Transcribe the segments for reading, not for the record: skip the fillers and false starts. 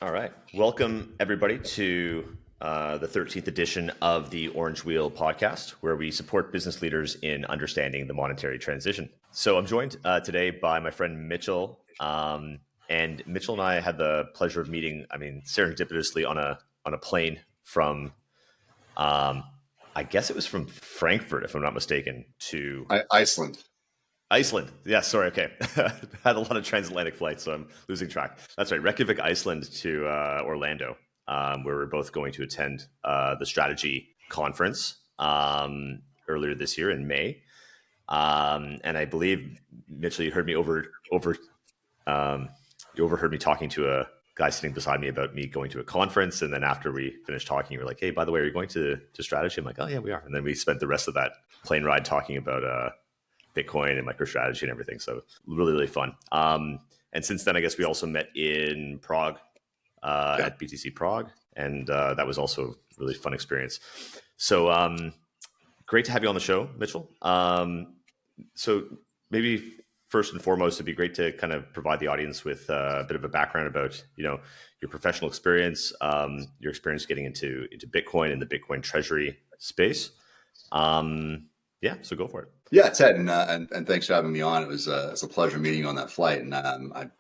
All right. Welcome, everybody, to the 13th edition of the Orange Wheel podcast, where we support business leaders in understanding the monetary transition. So I'm joined today by my friend Mitchell. And Mitchell and I had the pleasure of meeting, serendipitously on a plane from, I guess it was from Frankfurt, if I'm not mistaken, to Iceland. Iceland. Yeah, sorry. Okay. Had a lot of transatlantic flights, so I'm losing track. That's right. Reykjavik, Iceland to Orlando, where we're both going to attend the strategy conference earlier this year in May. And I believe, Mitchell, you heard me you overheard me talking to a guy sitting beside me about me going to a conference. And then after we finished talking, you were like, hey, by the way, are you going to strategy? I'm like, oh, yeah, we are. And then we spent the rest of that plane ride talking about Bitcoin and MicroStrategy and everything. So really, really fun. And since then, I guess we also met in Prague Yeah. at BTC Prague. And that was also a really fun experience. So great to have you on the show, Mitchell. So maybe first and foremost, it'd be great to kind of provide the audience with a bit of a background about, your professional experience, your experience getting into Bitcoin and the Bitcoin Treasury space. So go for it. Yeah, Ted, and thanks for having me on. It's a pleasure meeting you on that flight, and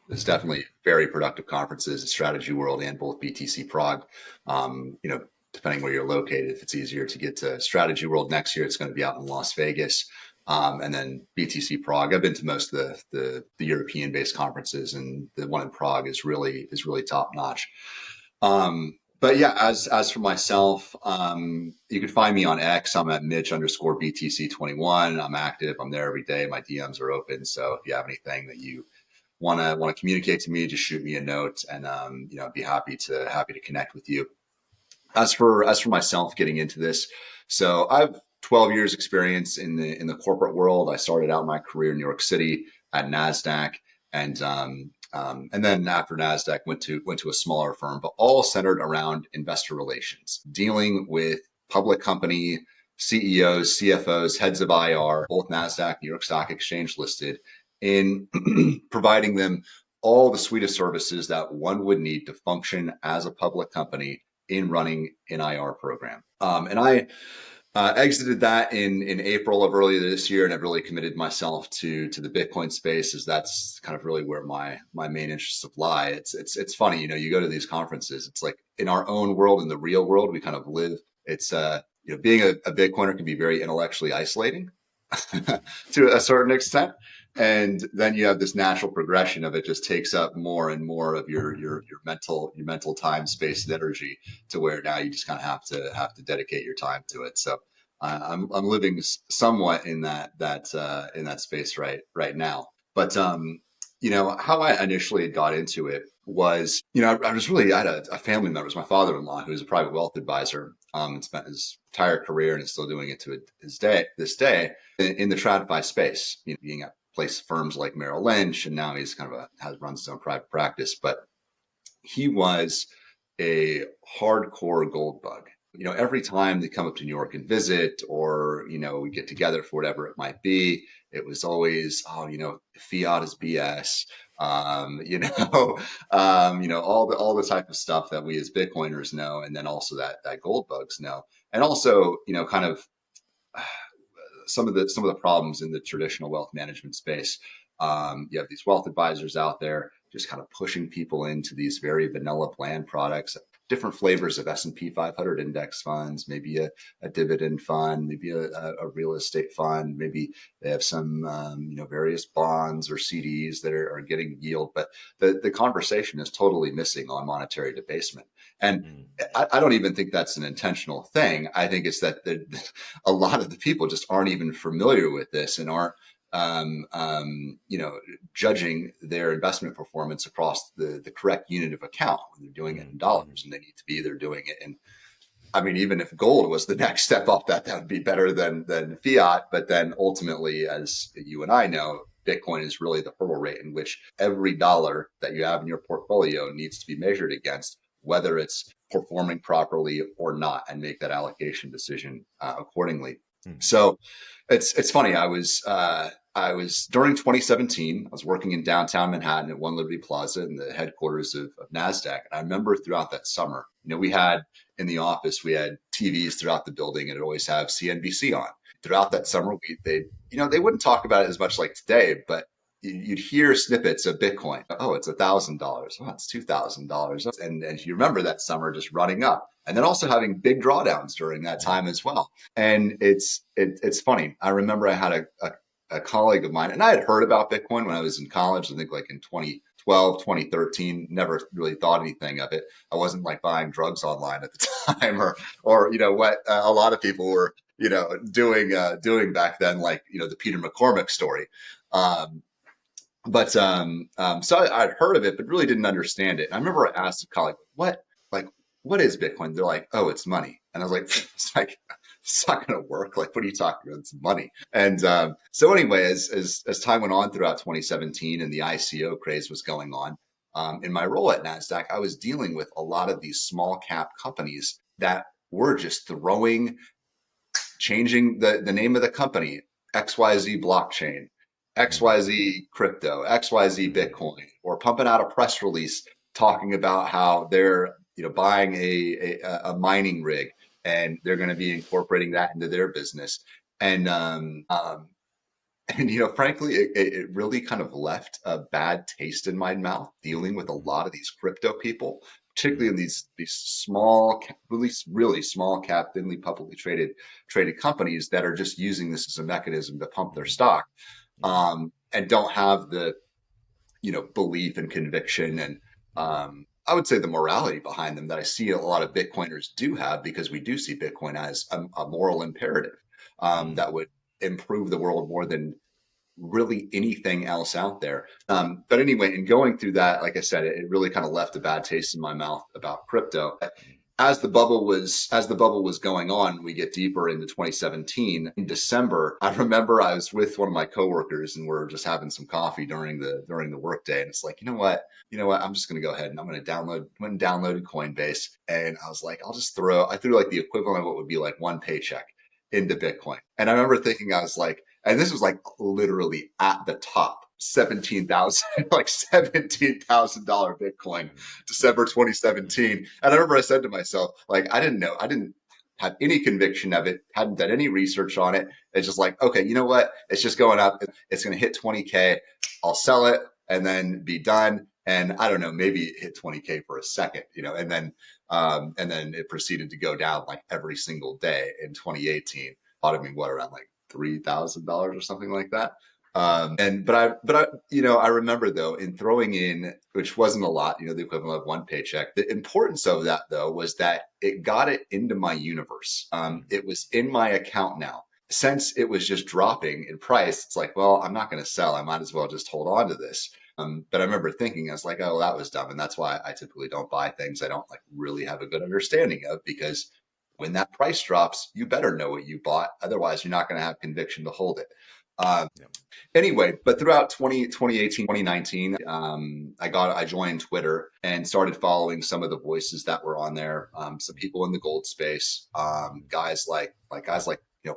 it's definitely very productive conferences at Strategy World and both BTC Prague. Depending where you're located, if it's easier to get to Strategy World next year, it's going to be out in Las Vegas, and then BTC Prague. I've been to most of the European-based conferences, and the one in Prague is really top notch. But yeah, as for myself, you can find me on X. I'm at Mitch_BTC21. I'm active. I'm there every day. My DMs are open. So if you have anything that you want to communicate to me, just shoot me a note, and I'd be happy to connect with you. As for myself getting into this, so I've 12 years experience in the corporate world. I started out my career in New York City at NASDAQ, and then after NASDAQ went to a smaller firm, but all centered around investor relations, dealing with public company CEOs, CFOs, heads of IR, both NASDAQ, New York Stock Exchange listed, in providing them all the suite of services that one would need to function as a public company in running an IR program. And I exited that in April of earlier this year, and I've really committed myself to the Bitcoin space, as that's kind of really where my main interests lie. It's funny, you go to these conferences, it's like in our own world, in the real world, we kind of live. It's being a Bitcoiner can be very intellectually isolating to a certain extent. And then you have this natural progression of it just takes up more and more of your mental time, space, and energy, to where now you just kind of have to dedicate your time to it. So I'm living somewhat in that space right now. But how I initially got into it was, I had a family member, it was my father-in-law, who was a private wealth advisor, and spent his entire career and is still doing it to this day in the TradFi space, being at firms like Merrill Lynch, and now he's kind of runs his own private practice. But he was a hardcore gold bug. Every time they come up to New York and visit, or, we get together for whatever it might be, it was always, fiat is BS. All the type of stuff that we as Bitcoiners know, and then also that gold bugs know. And also, kind of some of the problems in the traditional wealth management space. You have these wealth advisors out there just kind of pushing people into these very vanilla bland products, different flavors of S&P 500 index funds, maybe a dividend fund, maybe a real estate fund, maybe they have some various bonds or CDs that are getting yield, but the conversation is totally missing on monetary debasement. And I don't even think that's an intentional thing. I think it's that a lot of the people just aren't even familiar with this and aren't judging their investment performance across the correct unit of account when they're doing it in dollars, and they need to be either doing it in, even if gold was the next step up, that would be better than fiat. But then ultimately, as you and I know, Bitcoin is really the hurdle rate in which every dollar that you have in your portfolio needs to be measured against, whether it's performing properly or not, and make that allocation decision accordingly. So it's funny. I was I was during 2017. I was working in downtown Manhattan at One Liberty Plaza in the headquarters of NASDAQ. And I remember throughout that summer, we had in the office, we had TVs throughout the building and it always have CNBC on. Throughout that summer, they wouldn't talk about it as much like today, but you'd hear snippets of Bitcoin. Oh, it's $1,000. Oh, it's $2,000. And you remember that summer just running up and then also having big drawdowns during that time as well. And it's funny. I remember I had a colleague of mine, and I had heard about Bitcoin when I was in college, I think like in 2012, 2013, never really thought anything of it. I wasn't like buying drugs online at the time or what a lot of people were, doing back then, like, the Peter McCormick story. Um, so I'd heard of it, but really didn't understand it. And I remember I asked a colleague, like, what is Bitcoin? They're like, oh, it's money. And I was like, it's not going to work. Like, what are you talking about? It's money. And so anyway, as time went on throughout 2017 and the ICO craze was going on, in my role at NASDAQ, I was dealing with a lot of these small cap companies that were just changing the name of the company, XYZ blockchain, XYZ crypto, XYZ Bitcoin, or pumping out a press release talking about how they're buying a mining rig and they're going to be incorporating that into their business. And frankly, it really kind of left a bad taste in my mouth dealing with a lot of these crypto people, particularly in these really small cap, thinly publicly traded companies that are just using this as a mechanism to pump their stock, and don't have the belief and conviction and I would say the morality behind them that I see a lot of Bitcoiners do have, because we do see Bitcoin as a moral imperative that would improve the world more than really anything else out there. But anyway, in going through that, like I said, it really kind of left a bad taste in my mouth about crypto. As the bubble was going on, we get deeper into 2017. In December, I remember I was with one of my coworkers and we're just having some coffee during the workday, and it's like, you know what, I'm just going to go ahead and I'm going to went and downloaded Coinbase, and I was like, I threw like the equivalent of what would be like one paycheck into Bitcoin. And I remember thinking, I was like, and this was like literally at the top, 17,000, like $17,000 Bitcoin, December 2017. And I remember I said to myself, like, I didn't have any conviction of it, hadn't done any research on it. It's just like, okay, you know what? It's just going up. It's going to hit 20K. I'll sell it and then be done. And I don't know, maybe it hit 20K for a second, and then it proceeded to go down like every single day in 2018. Bought me what, around like $3,000 or something like that. I remember though, in throwing in, which wasn't a lot, the equivalent of one paycheck. The importance of that though was that it got it into my universe. It was in my account now. Since it was just dropping in price, it's like, well, I'm not going to sell. I might as well just hold on to this. But I remember thinking, I was like, oh, that was dumb. And that's why I typically don't buy things I don't like really have a good understanding of, because when that price drops, you better know what you bought. Otherwise, you're not going to have conviction to hold it. Um, Anyway, but throughout 2018, 2019, I joined Twitter and started following some of the voices that were on there. Some people in the gold space, guys like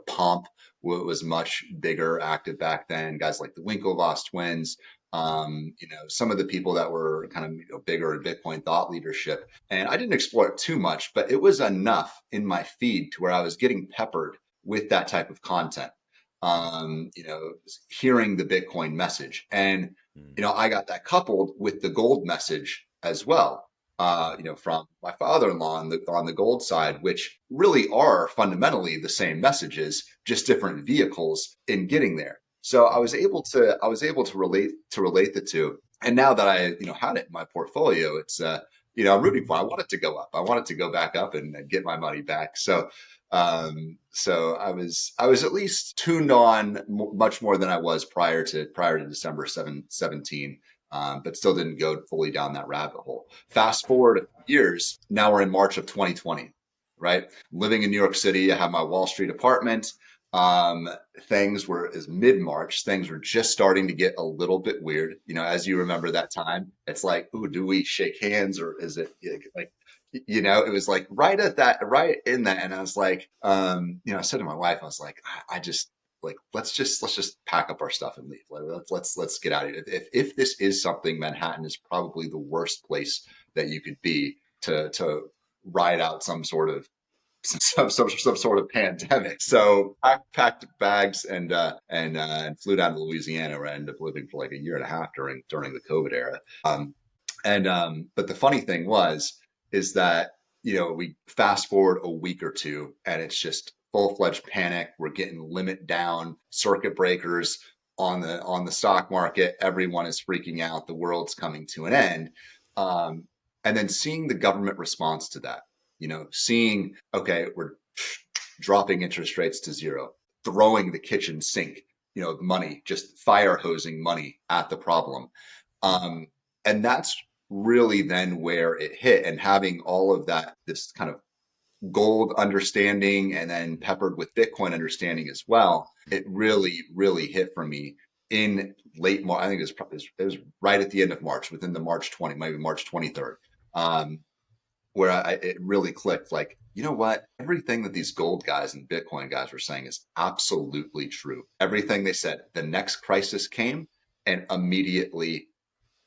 Pomp was much bigger, active back then. Guys like the Winklevoss twins. Some of the people that were kind of bigger in Bitcoin thought leadership. And I didn't explore it too much, but it was enough in my feed to where I was getting peppered with that type of content, hearing the Bitcoin message. And, I got that coupled with the gold message as well, from my father-in-law on the gold side, which really are fundamentally the same messages, just different vehicles in getting there. So I was able to relate the two. And now that I, had it in my portfolio, it's, I'm rooting for it. I want it to go up. I want it to go back up and get my money back. So I was at least tuned on much more than I was prior to December 17, but still didn't go fully down that rabbit hole. Fast forward a few years, now we're in March of 2020, right? Living in New York City, I have my Wall Street apartment. Um, Things were, as mid-March, things were just starting to get a little bit weird. As you remember that time, it's like, ooh, do we shake hands, or is it like, it was like right in that. And I was like, I said to my wife, I was like, I just like let's just pack up our stuff and leave. Like, let's get out of here. If this is something, Manhattan is probably the worst place that you could be to ride out some sort of some sort of pandemic. So packed bags and flew down to Louisiana, where I ended up living for like a year and a half during the COVID era. But the funny thing is that we fast forward a week or two, and it's just full-fledged panic. We're getting limit down, circuit breakers on the stock market. Everyone is freaking out. The world's coming to an end. Um, and then seeing the government response to that, seeing, okay, we're dropping interest rates to zero, throwing the kitchen sink, money, just fire hosing money at the problem. Um, and that's really then where it hit. And having all of that, this kind of gold understanding and then peppered with Bitcoin understanding as well, it really, really hit for me in late March. I think it was right at the end of March, within the March 20, maybe March 23rd. Where it really clicked, like, you know what? Everything that these gold guys and Bitcoin guys were saying is absolutely true. Everything they said. The next crisis came and immediately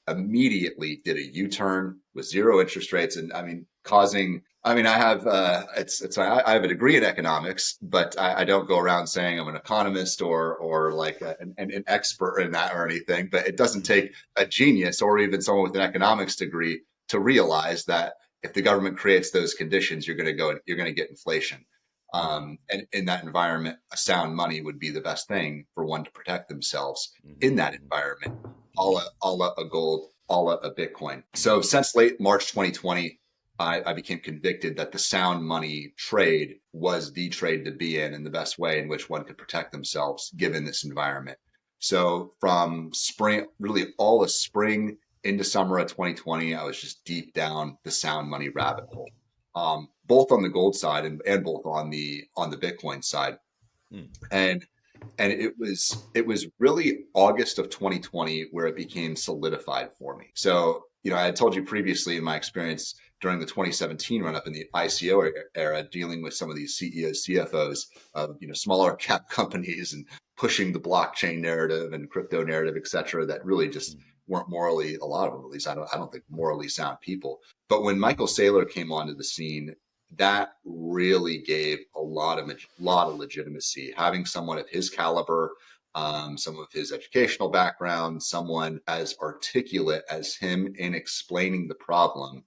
did a U-turn with zero interest rates, and I mean causing. I mean, I have a degree in economics, but I don't go around saying I'm an economist or like an expert in that or anything. But it doesn't take a genius or even someone with an economics degree to realize that if the government creates those conditions, you're going to get inflation. And in that environment, a sound money would be the best thing for one to protect themselves in that environment, a gold, a Bitcoin. So since late March 2020, I became convicted that the sound money trade was the trade to be in and the best way in which one could protect themselves given this environment. So from spring, really all the spring into summer of 2020, I was just deep down the sound money rabbit hole, both on the gold side and both on the Bitcoin side. And and it was really August of 2020 where it became solidified for me. So, I had told you previously in my experience during the 2017 run up in the ICO era, dealing with some of these CEOs, CFOs of smaller cap companies and pushing the blockchain narrative and crypto narrative, et cetera, that really just weren't morally, a lot of them at least, I don't think morally sound people. But when Michael Saylor came onto the scene, that really gave a lot of legitimacy. Having someone of his caliber, some of his educational background, someone as articulate as him in explaining the problem,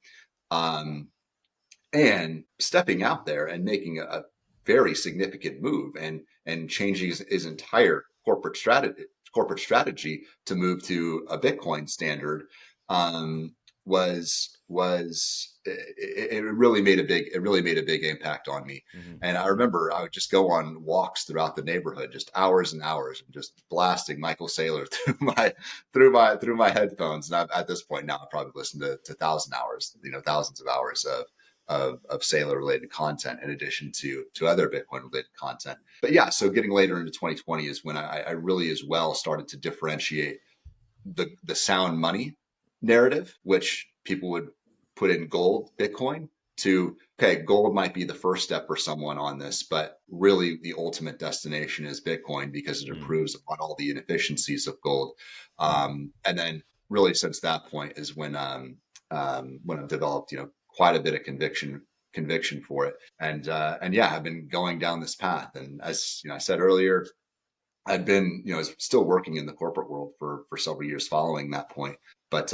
um, and stepping out there and making a very significant move and changing his entire corporate strategy to move to a Bitcoin standard, um, was it really made a big impact on me. And I remember I would just go on walks throughout the neighborhood, just hours and hours, and just blasting Michael Saylor through my headphones. And at this point now, I probably listened to thousands of hours of Saylor related content in addition to other Bitcoin related content. But yeah, so getting later into 2020 is when I really as well started to differentiate the sound money narrative, which people would put in gold, Bitcoin, to, okay, gold might be the first step for someone on this, but really the ultimate destination is Bitcoin because it improves upon all the inefficiencies of gold. And then really since that point is when I've developed, quite a bit of conviction for it. And yeah, I've been going down this path. And as I said earlier, I'd been, still working in the corporate world for several years following that point, but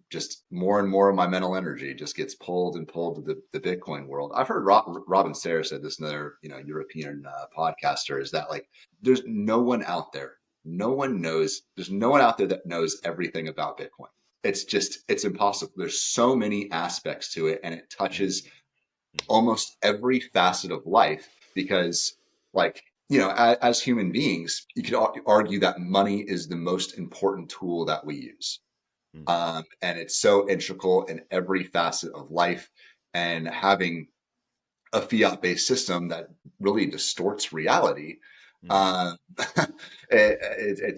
just more and more of my mental energy just gets pulled and pulled to the Bitcoin world. I've heard Robin Sayre said this, another European podcaster, is that like there's no one out there, there's no one out there that knows everything about Bitcoin. It's impossible. There's so many aspects to it, and it touches almost every facet of life because, like, as human beings, you could argue that money is the most important tool that we use. And it's so integral in every facet of life. And having a fiat based system that really distorts reality, um, it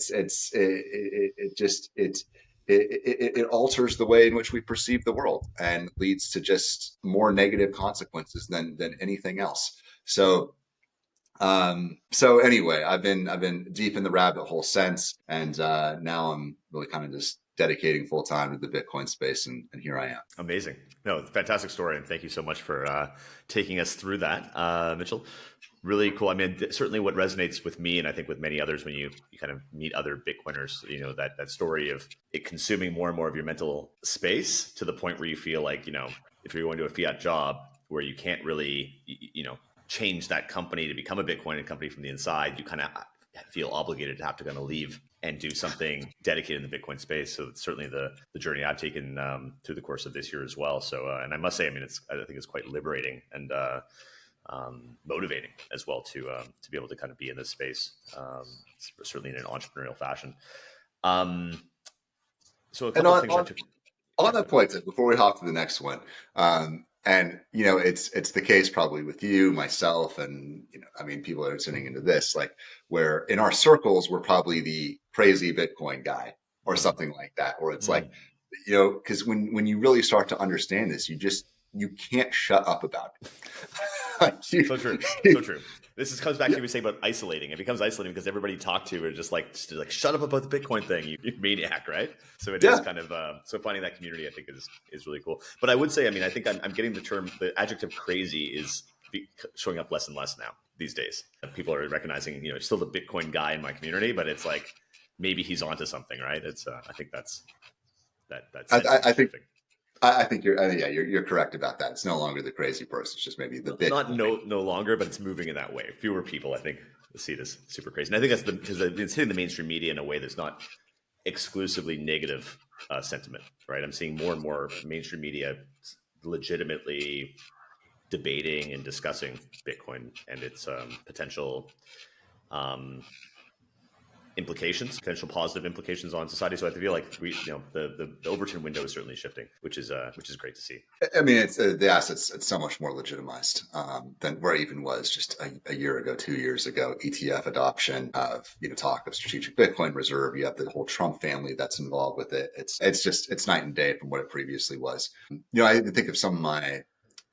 just, it alters the way in which we perceive the world and leads to just more negative consequences than anything else. So So anyway, I've been deep in the rabbit hole since, and now I'm really kind of just dedicating full time to the Bitcoin space, and here I am. Amazing. No, fantastic story, and thank you so much for taking us through that, Mitchell. Really cool. I mean, certainly what resonates with me, and I think with many others, when you kind of meet other Bitcoiners, that story of it consuming more and more of your mental space to the point where you feel like, if you're going to a fiat job where you can't really, change that company to become a Bitcoin company from the inside, you kind of feel obligated to have to kind of leave and do something dedicated in the Bitcoin space. So it's certainly the journey I've taken through the course of this year as well. So, and I must say, I mean, I think it's quite liberating and motivating as well to be able to kind of be in this space, certainly in an entrepreneurial fashion. Um, so a And couple of things I took. on Yeah, that point, before we hop to the next one, and it's the case probably with you, myself, and I mean, people that are tuning into this, like where in our circles we're probably the crazy Bitcoin guy or mm, something like that, or it's like, mm. because when you really start to understand this, you can't shut up about it. Like So true. So true. Comes back to yeah, what you say about isolating. It becomes isolating because everybody you talk to are just like shut up about the Bitcoin thing, you maniac, right? So it is yeah. kind of so finding that community, I think, is really cool. But I would say, I mean, I think I'm getting the adjective crazy is showing up less and less now these days. People are recognizing, still the Bitcoin guy in my community, but it's like maybe he's onto something, right? It's I think that I, sentiment I think shifting. I think you're correct about that. It's no longer the crazy person. It's just maybe the Not Bitcoin. no longer, but it's moving in that way. Fewer people, I think, see it as super crazy. And I think that's because it's hitting the mainstream media in a way that's not exclusively negative sentiment, right? I'm seeing more and more mainstream media legitimately debating and discussing Bitcoin and its potential um, implications, potential positive implications on society. So I feel like the Overton window is certainly shifting, which is great to see. I mean, it's the assets. It's so much more legitimized than where it even was just a year ago, 2 years ago. ETF adoption of talk of strategic Bitcoin reserve. You have the whole Trump family that's involved with it. It's night and day from what it previously was. I think of some of my,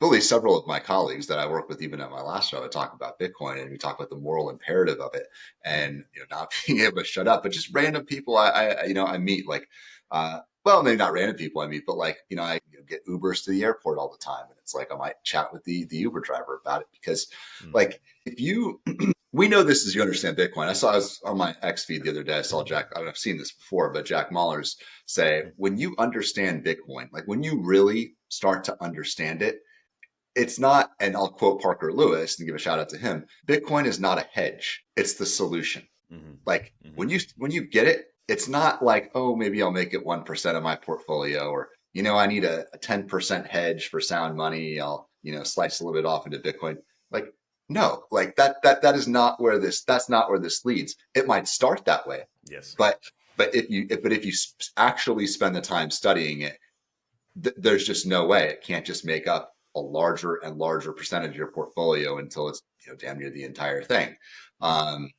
really several of my colleagues that I work with, even at my last job, I talk about Bitcoin and we talk about the moral imperative of it, Mm, and not being able to shut up. But just random people I meet like. Well, maybe not random people I meet, but like, I get Ubers to the airport all the time. And it's like, I might chat with the Uber driver about it because mm, like if you, we know this as you understand Bitcoin. I was on my X feed the other day. I saw Jack, I've seen this before, but Jack Mahler's say, mm, when you understand Bitcoin, like when you really start to understand it, it's not, and I'll quote Parker Lewis and give a shout out to him. Bitcoin is not a hedge. It's the solution. mm, Like mm, when you get it, it's not like, oh, maybe I'll make it 1% of my portfolio, or I need a 10% hedge for sound money. I'll slice a little bit off into Bitcoin. Like no, like that is not where that's not where this leads. It might start that way, yes. but if you actually spend the time studying it, there's just no way it can't just make up a larger and larger percentage of your portfolio until it's damn near the entire thing. Mm, Um,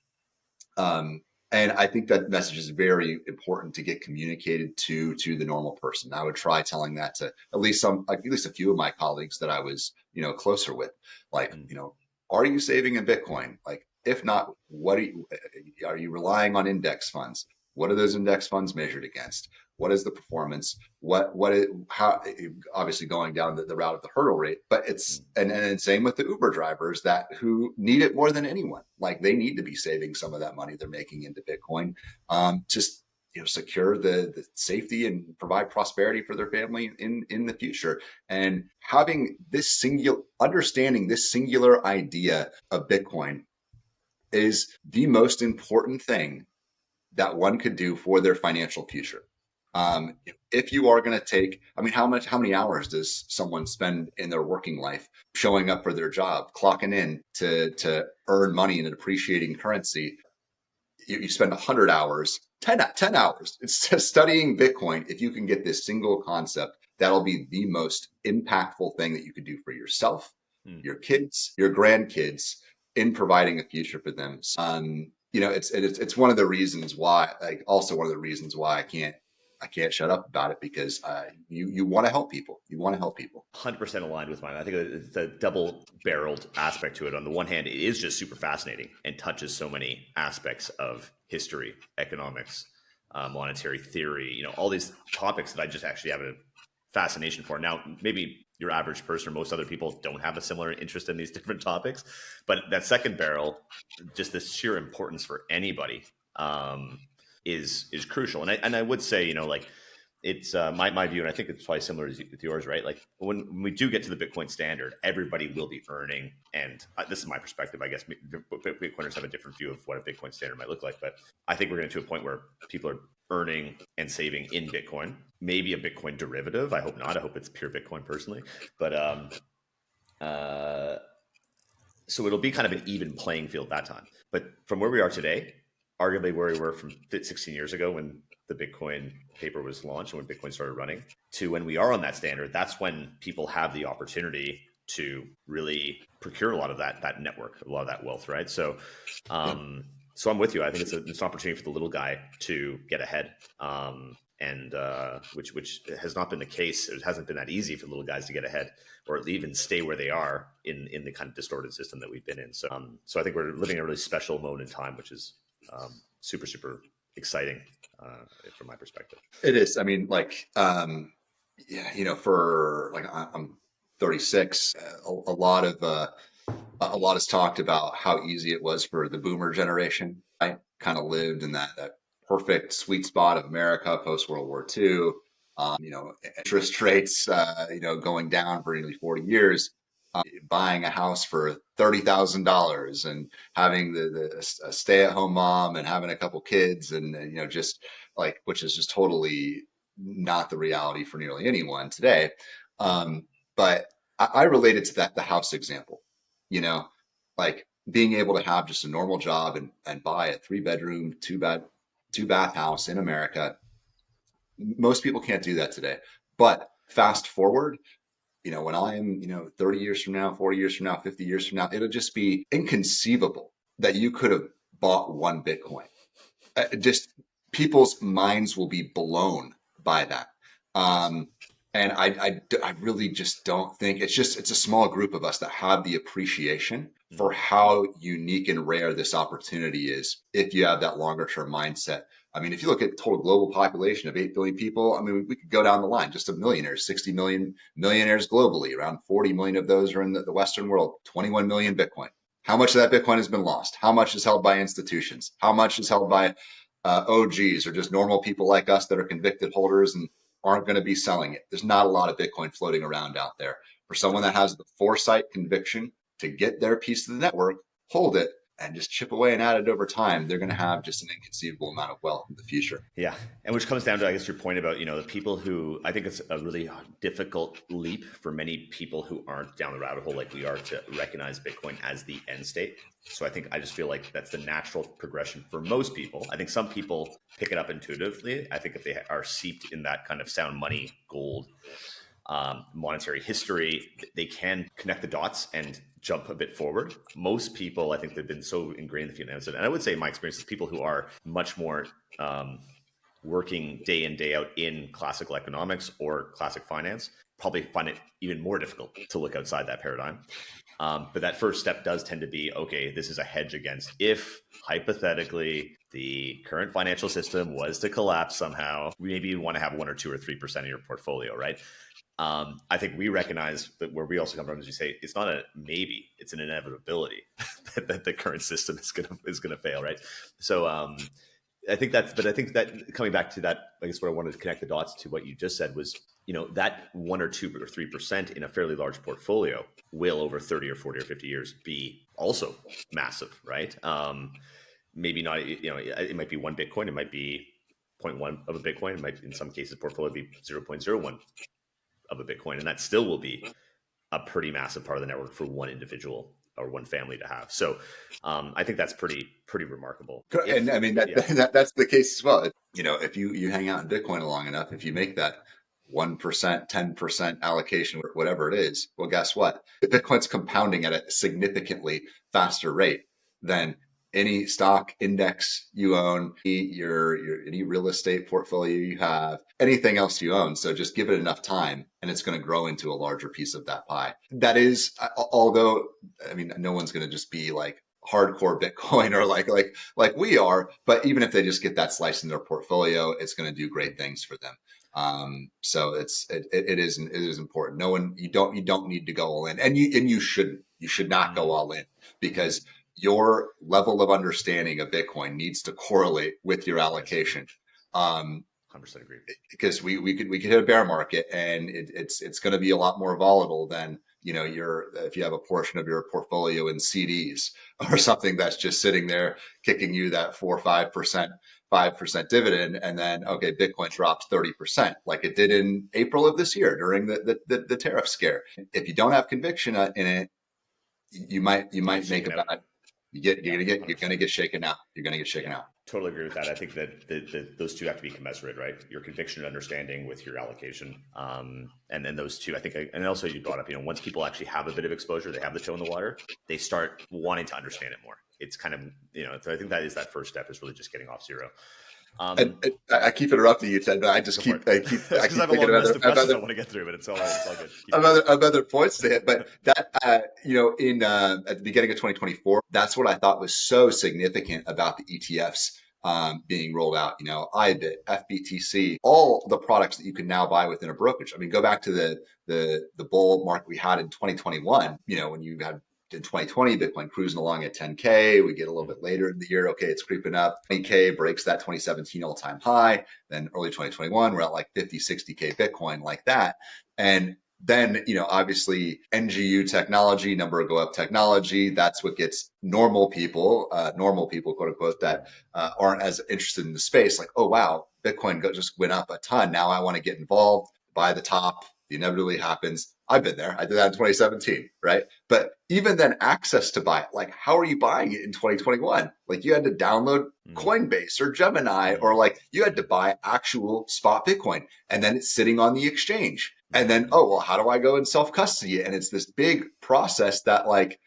um, and I think that message is very important to get communicated to the normal person. I would try telling that to at least a few of my colleagues that I was closer with, like mm, are you saving in Bitcoin? Like if not, are you relying on index funds? What are those index funds measured against? What is the performance? What is how obviously going down the route of the hurdle rate, but mm, and same with the Uber drivers that who need it more than anyone. Like they need to be saving some of that money they're making into Bitcoin, just secure the safety and provide prosperity for their family in the future. And having this singular understanding this singular idea of Bitcoin is the most important thing that one could do for their financial future. If you are going to take, I mean, how many hours does someone spend in their working life showing up for their job, clocking in to earn money in an appreciating currency? You spend 100 hours, 10 hours. It's just studying Bitcoin. If you can get this single concept, that'll be the most impactful thing that you could do for yourself, mm. your kids, your grandkids in providing a future for them. It's one of the reasons why, like also one of the reasons why I can't. I can't shut up about it because you want to help people. You want to help people. 100% aligned with mine. I think it's a double barreled aspect to it. On the one hand, it is just super fascinating and touches so many aspects of history, economics, monetary theory, all these topics that I just actually have a fascination for. Now, maybe your average person or most other people don't have a similar interest in these different topics, but that second barrel, just the sheer importance for anybody, is crucial. And I would say, like, it's my view, and I think it's probably similar with yours, right? Like when we do get to the Bitcoin standard, everybody will be earning, and this is my perspective. I guess Bitcoiners have a different view of what a Bitcoin standard might look like, but I think we're getting to a point where people are earning and saving in Bitcoin, maybe a Bitcoin derivative. I hope not. I hope it's pure Bitcoin personally, but uh, so it'll be kind of an even playing field that time. But from where we are today, arguably where we were from 16 years ago when the Bitcoin paper was launched and when Bitcoin started running, to when we are on that standard, that's when people have the opportunity to really procure a lot of that network, a lot of that wealth, right? So, Yeah. so I'm with you. I think it's an opportunity for the little guy to get ahead, and which has not been the case. It hasn't been that easy for little guys to get ahead or even stay where they are in the kind of distorted system that we've been in. So I think we're living a really special moment in time, which is super exciting from my perspective. It is. I mean, like, yeah, for like I'm 36. A lot is talked about how easy it was for the boomer generation. I kind of lived in that perfect sweet spot of America post World War II. Interest rates, going down for nearly 40 years, buying a house for $30,000 and having a stay-at-home mom and having a couple kids and just like, which is just totally not the reality for nearly anyone today. But I related to that, the house example, you know, like being able to have just a normal job and buy a 3 bedroom, two bath house in America. Most people can't do that today. But fast forward, when I'm, 30 years from now, 40 years from now, 50 years from now, it'll just be inconceivable that you could have bought one Bitcoin. Just people's minds will be blown by that. Um, and I really just don't think it's a small group of us that have the appreciation for how unique and rare this opportunity is if you have that longer term mindset. I mean, if you look at total global population of 8 billion people, I mean, we could go down the line just of millionaires, 60 million millionaires globally, around 40 million of those are in the Western world, 21 million Bitcoin. How much of that Bitcoin has been lost? How much is held by institutions? How much is held by OGs or just normal people like us that are convicted holders and aren't going to be selling it? There's not a lot of Bitcoin floating around out there. For someone that has the foresight conviction to get their piece of the network, hold it, and just chip away and add it over time, they're going to have just an inconceivable amount of wealth in the future. Yeah, and which comes down to, I guess, your point about the people who, I think it's a really difficult leap for many people who aren't down the rabbit hole like we are to recognize Bitcoin as the end state. So I just feel like that's the natural progression for most people. I think some people pick it up intuitively. I think if they are seeped in that kind of sound money, gold, monetary history, they can connect the dots and jump a bit forward. Most people, I think, they've been so ingrained in the finance, and I would say my experience is people who are much more working day in day out in classical economics or classic finance probably find it even more difficult to look outside that paradigm. But that first step does tend to be, okay, this is a hedge against if hypothetically the current financial system was to collapse somehow, maybe you want to have 1 or 2 or 3% of your portfolio, right? I think we recognize that where we also come from, as you say, it's not a maybe, it's an inevitability that the current system is gonna fail, right? So I think that coming back to that, I guess what I wanted to connect the dots to what you just said was, that 1 or 2 or 3% in a fairly large portfolio will over 30 or 40 or 50 years be also massive, right? Maybe not, it might be one Bitcoin, it might be zero point 0.1 of a Bitcoin, it might, in some cases, portfolio be 0.01 of a Bitcoin, and that still will be a pretty massive part of the network for one individual or one family to have. So I think that's pretty remarkable. And I mean Yeah, that's the case as well. If you hang out in Bitcoin long enough, if you make that 1%, 10% allocation, whatever it is, well, guess what? Bitcoin's compounding at a significantly faster rate than any stock index you own, your any real estate portfolio you have, anything else you own. So just give it enough time and it's going to grow into a larger piece of that pie. That is, although, I mean, no one's going to just be like hardcore Bitcoin or like we are, but even if they just get that slice in their portfolio, it's going to do great things for them. So it is important. No one, you don't need to go all in, and you should not go all in, because your level of understanding of Bitcoin needs to correlate with your Yes, allocation. Um, 100% agree. because we could hit a bear market, and it's going to be a lot more volatile than, your, if you have a portion of your portfolio in CDs or something that's just sitting there kicking you that 4 or 5% dividend, and then okay, Bitcoin drops 30% like it did in April of this year during the tariff scare. If you don't have conviction in it, you You get might make shaken a out. bad, Yeah, you're gonna 100%. get shaken out. You're gonna get shaken Yeah, out. totally agree with that. I think that those two have to be commensurate, right? Your conviction and understanding with your allocation, and then those two, I think, and also you brought up, once people actually have a bit of exposure, they have the toe in the water, they start wanting to understand it more. It's kind of, so I think that is that first step is really just getting off zero. And I keep interrupting you, Ted, but Go for it. It's I because I keep have a thinking long list of of questions I want to get through, but it's all right. It's all good. Keep going. other points to hit. But that, in at the beginning of 2024, that's what I thought was so significant about the ETFs being rolled out. IBIT, FBTC, all the products that you can now buy within a brokerage. I mean, go back to the bull market we had in 2021. When you had in 2020, Bitcoin cruising along at 10K. We get a little bit later in the year. Okay, it's creeping up. 20K breaks that 2017 all-time high. Then early 2021, we're at like 50, 60K Bitcoin, like that. And then, obviously NGU technology, number go up technology. That's what gets normal people, quote unquote, that aren't as interested in the space. Like, oh, wow, Bitcoin just went up a ton. Now I want to get involved, buy the top. The inevitably happens. I've been there. I did that in 2017, right? But even then, access to buy it, like, how are you buying it in 2021? Like, you had to download Mm, Coinbase or Gemini, or mm, like you had to buy actual spot Bitcoin, and then it's sitting on the exchange. And then, mm, oh, well, how do I go and self custody it? And it's this big process that, like,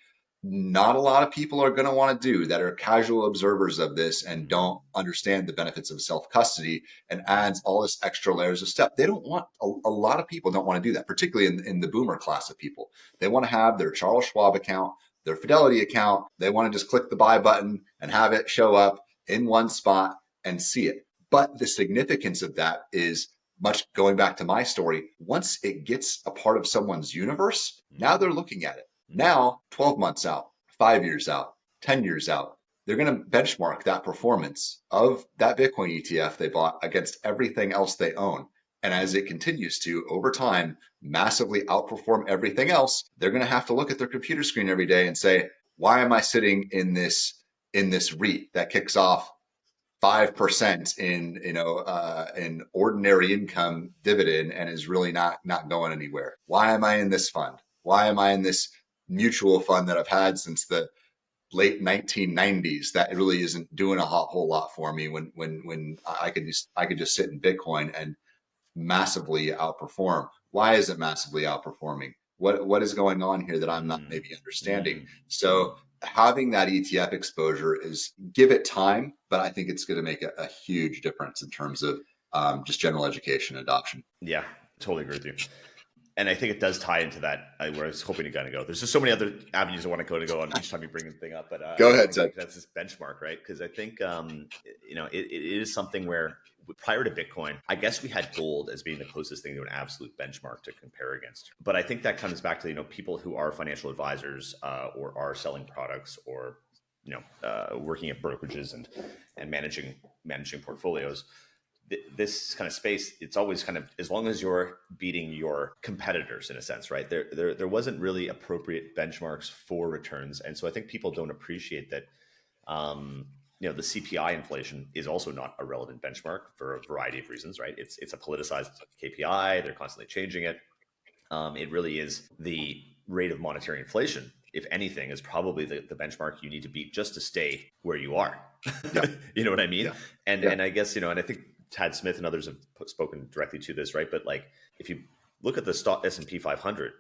not a lot of people are going to want to do, that are casual observers of this and mm, don't understand the benefits of self custody, and adds all this extra layers of step. They don't want, a lot of people don't want to do that, particularly in the boomer class of people. They want to have their Charles Schwab account, their Fidelity account. They want to just click the buy button and have it show up in one spot and see it. But the significance of that is, much going back to my story, once it gets a part of someone's universe, now mm, they're looking at it. mm, Now, 12 months out, 5 years out, 10 years out, they're going to benchmark that performance of that Bitcoin ETF they bought against everything else they own. And as it continues to, over time, massively outperform everything else, they're going to have to look at their computer screen every day and say, why am I sitting in this REIT that kicks off 5% in ordinary income dividend and is really not going anywhere? Why am I in this fund? Why am I in this mutual fund that I've had since the late 1990s that really isn't doing a whole lot for me, when I could just sit in Bitcoin and massively outperform? Why is it massively outperforming? What is going on here that I'm not mm, maybe understanding? mm, mm. So having that ETF exposure is, give it time, but I think it's going to make a huge difference in terms of just general education adoption. Yeah, totally agree with you. And I think it does tie into that, where I was hoping to kind of go. There's just so many other avenues I want to go on each time you bring the thing up, but I Go do want ahead, to Ted. get that's this benchmark, right? Because I think it is something where prior to Bitcoin, I guess we had gold as being the closest thing to an absolute benchmark to compare against. But I think that comes back to people who are financial advisors, or are selling products, or working at brokerages and managing portfolios. This kind of space, it's always kind of, as long as you're beating your competitors in a sense, right? There wasn't really appropriate benchmarks for returns, and so I think people don't appreciate that. The CPI inflation is also not a relevant benchmark for a variety of reasons, right? It's a politicized KPI. They're constantly changing it. It really is the rate of monetary inflation, if anything, is probably the benchmark you need to beat just to stay where you are. Yeah, You know what I mean? yeah, And yeah, and I guess, and I think Tad Smith and others have spoken directly to this, right? But like, if you look at the stock S&P 500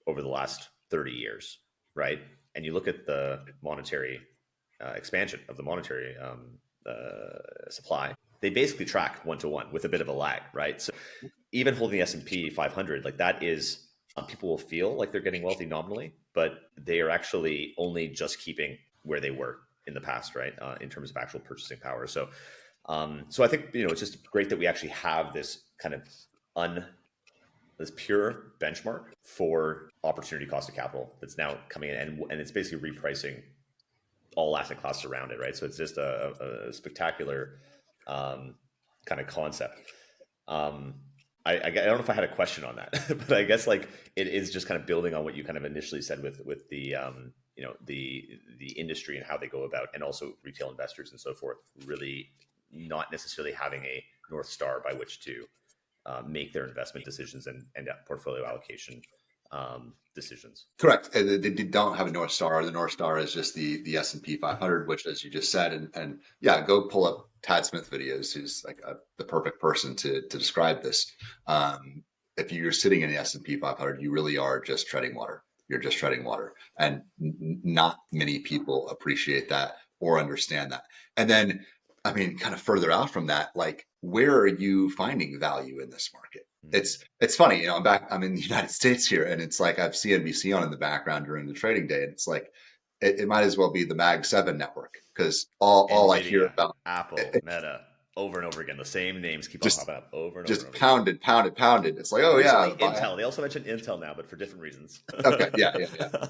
over the last 30 years, right, and you look at the monetary expansion of the monetary supply, they basically track one to one with a bit of a lag, right? So even holding the S&P 500, like that is, people will feel like they're getting wealthy nominally, but they are actually only just keeping where they were in the past, right? In terms of actual purchasing power. So I think, it's just great that we actually have this kind of this pure benchmark for opportunity cost of capital that's now coming in, and it's basically repricing all asset classes around it, right? So it's just a spectacular kind of concept. Um, I don't know if I had a question on that, but I guess like it is just kind of building on what you kind of initially said with the the industry and how they go about, and also retail investors and so forth, really not necessarily having a North Star by which to make their investment decisions and portfolio allocation decisions. Correct. They don't have a North Star. The North Star is just the S&P 500, which, as you just said, and yeah, go pull up Tad Smith videos, who's like the perfect person to describe this. If you're sitting in the S&P 500, you really are just treading water. You're just treading water, and not many people appreciate that or understand that. And then, I mean, kind of further out from that, like, where are you finding value in this market? It's funny, I'm in the United States here, and it's like I have CNBC on in the background during the trading day, and it's like it might as well be the Mag 7 network, because all I hear Nvidia, about Apple, it, Meta, over and over again. The same names keep on just popping up over and over and just over again. pounded. It's like, oh Recently, yeah, buy. Intel. They also mentioned Intel now, but for different reasons. Okay, yeah.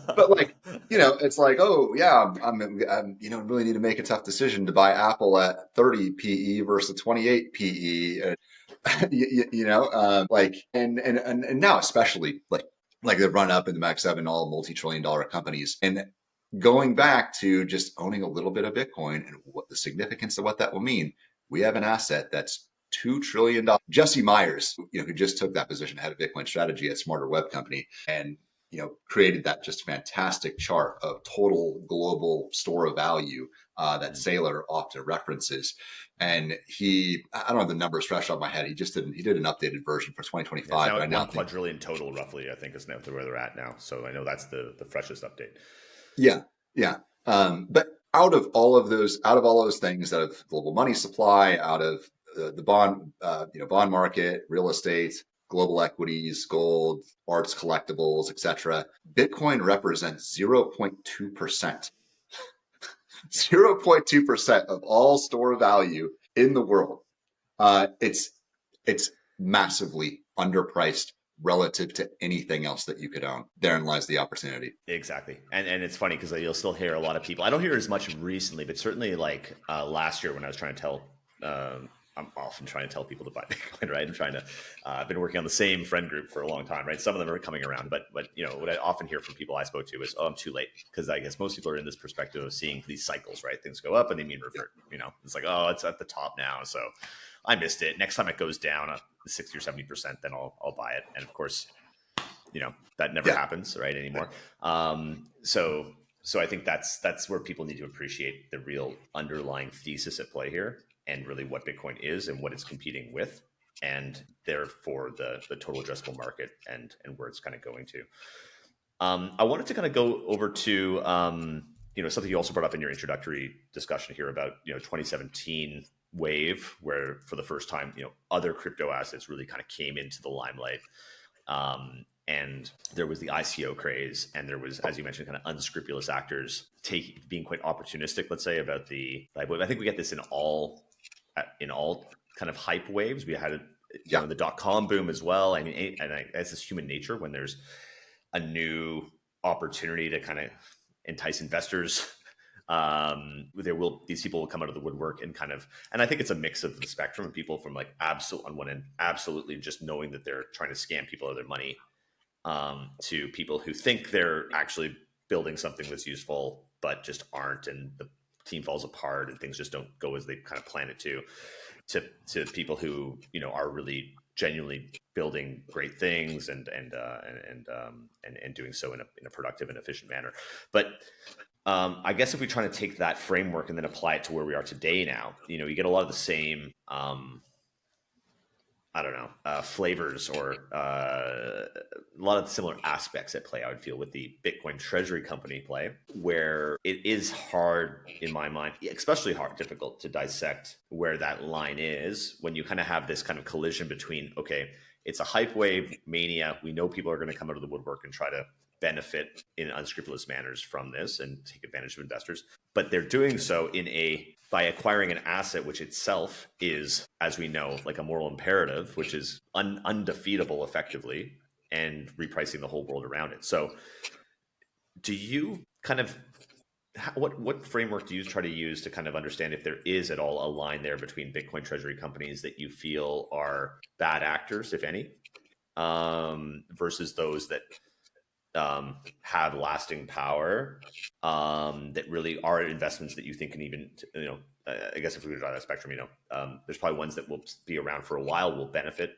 But like, it's like, oh yeah, I'm really need to make a tough decision to buy Apple at 30 PE versus 28 PE. Like, and now especially like the run up in the Max 7, all multi-trillion-dollar companies, and going back to just owning a little bit of Bitcoin and what the significance of what that will mean. We have an asset that's $2 trillion. Jesse Myers, who just took that position, head of Bitcoin strategy at Smarter Web Company, and created that just fantastic chart of total global store of value that Saylor often references. And I don't have the numbers fresh off my head. He did an updated version for Yeah, it's 2025, now but I at now one think, quadrillion total, roughly. I think is now where they're at now. So I know that's the freshest update. yeah, yeah. But out of all those things, out of global money supply, out of the bond market, real estate, global equities, gold, arts, collectibles, etc., Bitcoin represents 0.2%. 0.2% of all store value in the world. It's massively underpriced relative to anything else that you could own. Therein lies the opportunity. Exactly, and it's funny because you'll still hear a lot of people. I don't hear it as much recently, but certainly like last year when I was trying to tell. I'm often trying to tell people to buy Bitcoin, right? I'm trying to. I've been working on the same friend group for a long time, right? Some of them are coming around, but what I often hear from people I spoke to is, "Oh, I'm too late," because I guess most people are in this perspective of seeing these cycles, right? Things go up and they mean Yeah, revert. It's like, oh, it's at the top now, so I missed it. Next time it goes down 60 or 70%, then I'll buy it. And of course, that never yeah, happens right anymore. So I think that's where people need to appreciate the real underlying thesis at play here, and really what Bitcoin is and what it's competing with, and therefore the total addressable market and where it's kind of going to. I wanted to kind of go over to something you also brought up in your introductory discussion here about 2017 wave, where for the first time other crypto assets really kind of came into the limelight. And there was the ICO craze, and there was, as you mentioned, kind of unscrupulous actors being quite opportunistic. Let's say about I think we get this in all kind of hype waves. We had yeah. the .com boom as well. I mean, it's this human nature when there's a new opportunity to kind of entice investors. These people will come out of the woodwork and I think it's a mix of the spectrum of people from like on one end, absolutely just knowing that they're trying to scam people out of their money, to people who think they're actually building something that's useful, but just aren't, and the team falls apart and things just don't go as they kind of plan it to people who are really genuinely building great things and doing so in a productive and efficient manner. But I guess if we try to take that framework and then apply it to where we are today now, you get a lot of the same I don't know, flavors or a lot of similar aspects at play, I would feel, with the Bitcoin Treasury company play, where it is hard, in my mind, especially hard, difficult to dissect where that line is when you kind of have this kind of collision between, okay, it's a hype wave mania. We know people are going to come out of the woodwork and try to benefit in unscrupulous manners from this and take advantage of investors, but they're doing so by acquiring an asset which itself is, as we know, like a moral imperative, which is undefeatable effectively, and repricing the whole world around it. So do you kind of, what framework do you try to use to kind of understand if there is at all a line there between Bitcoin treasury companies that you feel are bad actors, if any, versus those that have lasting power, that really are investments that you think can even, I guess if we were to draw that spectrum, there's probably ones that will be around for a while, will benefit,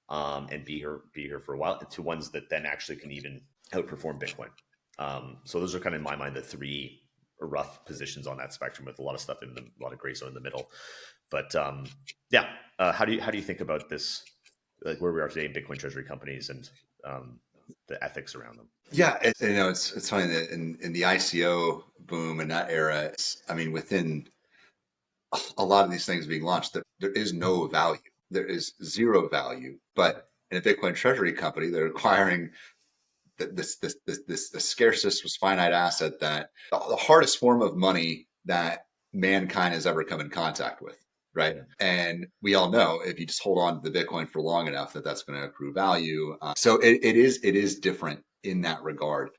and be here for a while, to ones that then actually can even outperform Bitcoin. So those are kind of, in my mind, the three rough positions on that spectrum, with a lot of stuff in a lot of gray zone in the middle. But yeah, how do you think about this, like where we are today in Bitcoin treasury companies and the ethics around them? Yeah, it's funny that in the ICO boom in that era, I mean, within a lot of these things being launched, there is no value. There is zero value. But in a Bitcoin treasury company, they're acquiring this the scarcest, was finite asset, that the hardest form of money that mankind has ever come in contact with, right? And we all know, if you just hold on to the Bitcoin for long enough, that's going to accrue value. So it is different in that regard.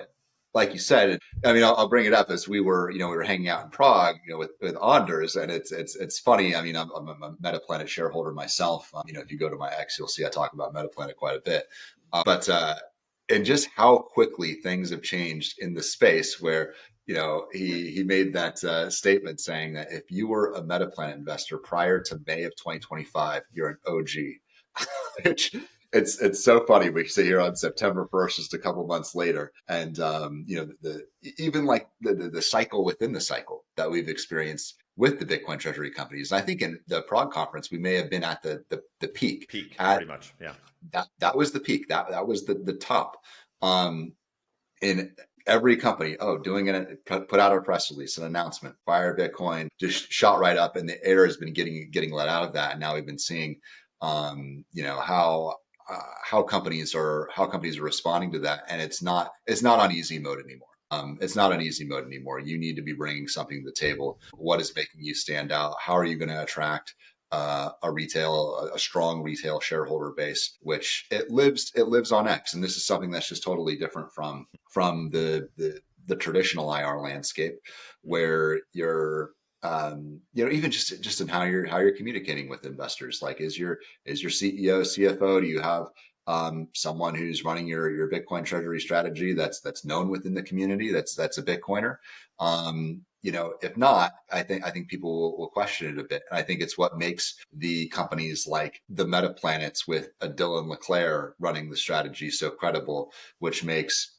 Like you said, I mean, I'll bring it up, as we were hanging out in Prague, with Anders, and it's funny. I mean, I'm a Metaplanet shareholder myself. If you go to my X, you'll see I talk about Metaplanet quite a bit. But and just how quickly things have changed in the space, where he made that statement saying that if you were a Metaplanet investor prior to May of 2025, you're an OG. Which, it's so funny. We sit here on September 1st, just a couple months later, and even like the cycle within the cycle that we've experienced with the Bitcoin treasury companies. And I think in the Prague conference, we may have been at the peak. Peak, At pretty much, yeah. that was the peak. That was the top. Um, in every company, doing it, put out a press release, an announcement, fire Bitcoin, just shot right up, and the air has been getting let out of that. And now we've been seeing, how companies are responding to that, and it's not on easy mode anymore. It's not on easy mode anymore. You need to be bringing something to the table. What is making you stand out? How are you going to attract a strong retail shareholder base, which it lives on X. And this is something that's just totally different from the traditional IR landscape, where you're even just in how you're communicating with investors. Like, is your CEO, CFO, do you have someone who's running your Bitcoin treasury strategy that's known within the community, that's a Bitcoiner? If not, I think people will question it a bit. And I think it's what makes the companies like the Meta Planets, with a Dylan LeClaire running the strategy, so credible, which makes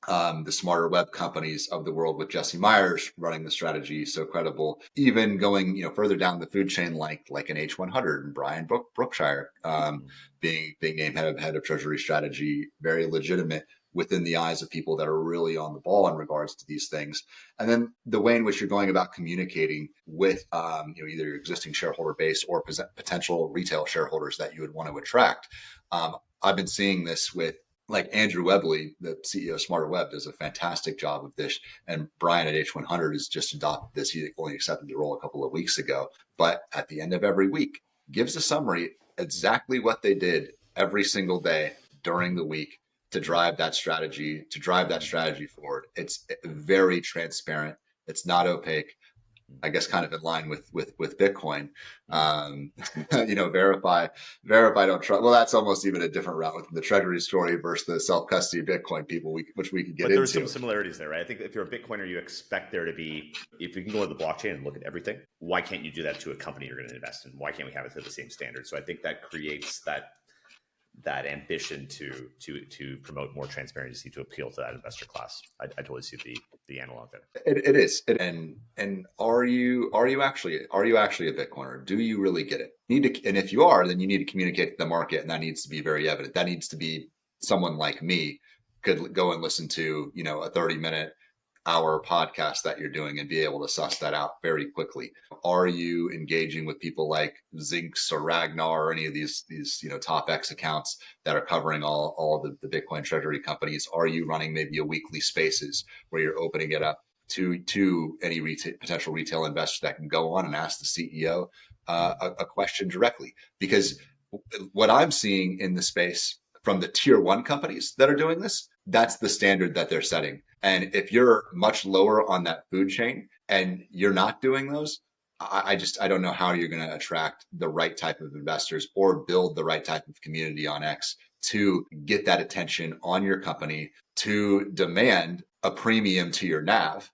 the smarter web companies of the world, with Jesse Myers running the strategy, so credible. Even going further down the food chain, like an H100 and Brian Brookshire, being named head of treasury strategy, very legitimate within the eyes of people that are really on the ball in regards to these things. And then the way in which you're going about communicating with either your existing shareholder base or potential retail shareholders that you would want to attract. I've been seeing this with, like, Andrew Webley, the CEO of Smarter Web, does a fantastic job of this. And Brian at H100 has just adopted this. He only accepted the role a couple of weeks ago. But at the end of every week, gives a summary, exactly what they did every single day during the week to drive that strategy forward. It's very transparent. It's not opaque. I guess kind of in line with Bitcoin. Um, verify, don't trust. Well, that's almost even a different route with the Treasury story versus the self-custody Bitcoin people, which we could get But there's some into. similarities there, right? I think if you're a Bitcoiner, you expect there to be, if you can go to the blockchain and look at everything, why can't you do that to a company you're going to invest in? Why can't we have it to the same standard? So I think that creates that ambition to promote more transparency, to appeal to that investor class. I totally see the analog there. It is. And are you actually a Bitcoiner? Do you really get it? And if you are, then you need to communicate to the market, and that needs to be very evident. That needs to be someone like me could go and listen to, a 30-minute hour podcast that you're doing and be able to suss that out very quickly. Are you engaging with people like Zinx or Ragnar or any of these top X accounts that are covering all the Bitcoin treasury companies? Are you running maybe a weekly spaces where you're opening it up to any potential retail investor that can go on and ask the CEO a question directly? Because what I'm seeing in the space from the tier one companies that are doing this, that's the standard that they're setting. And if you're much lower on that food chain and you're not doing those, I don't know how you're going to attract the right type of investors or build the right type of community on X to get that attention on your company, to demand a premium to your NAV.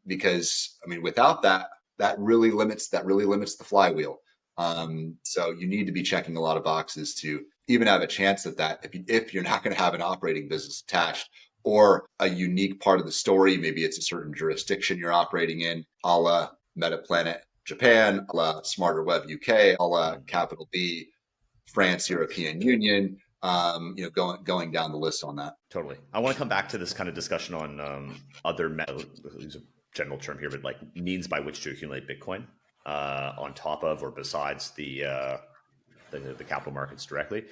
Because I mean, without that, that really limits the flywheel. So you need to be checking a lot of boxes to even have a chance at that. If you're not going to have an operating business attached or a unique part of the story, maybe it's a certain jurisdiction you're operating in, a la MetaPlanet Japan, a la Smarter Web UK, a la Capital B France, European Union, going down the list on that. Totally. I want to come back to this kind of discussion on use a general term here, but like means by which to accumulate Bitcoin on top of or besides the capital markets directly.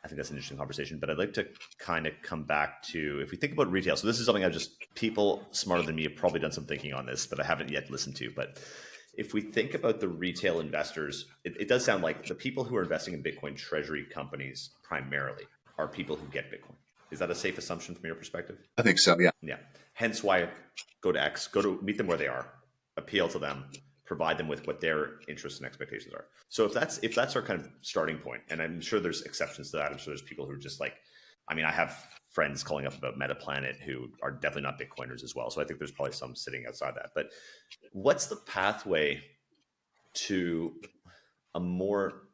I think that's an interesting conversation, but I'd like to kind of come back to, if we think about retail. So this is something people smarter than me have probably done some thinking on this that I haven't yet listened to, but if we think about the retail investors, it does sound like the people who are investing in Bitcoin treasury companies primarily are people who get Bitcoin. Is that a safe assumption from your perspective? I think so, yeah. Yeah. Hence why go to X, meet them where they are, appeal to them, provide them with what their interests and expectations are. So if that's our kind of starting point, and I'm sure there's exceptions to that. I'm sure there's people who are just like, I mean, I have friends calling up about MetaPlanet who are definitely not Bitcoiners as well. So I think there's probably some sitting outside that. But what's the pathway to a more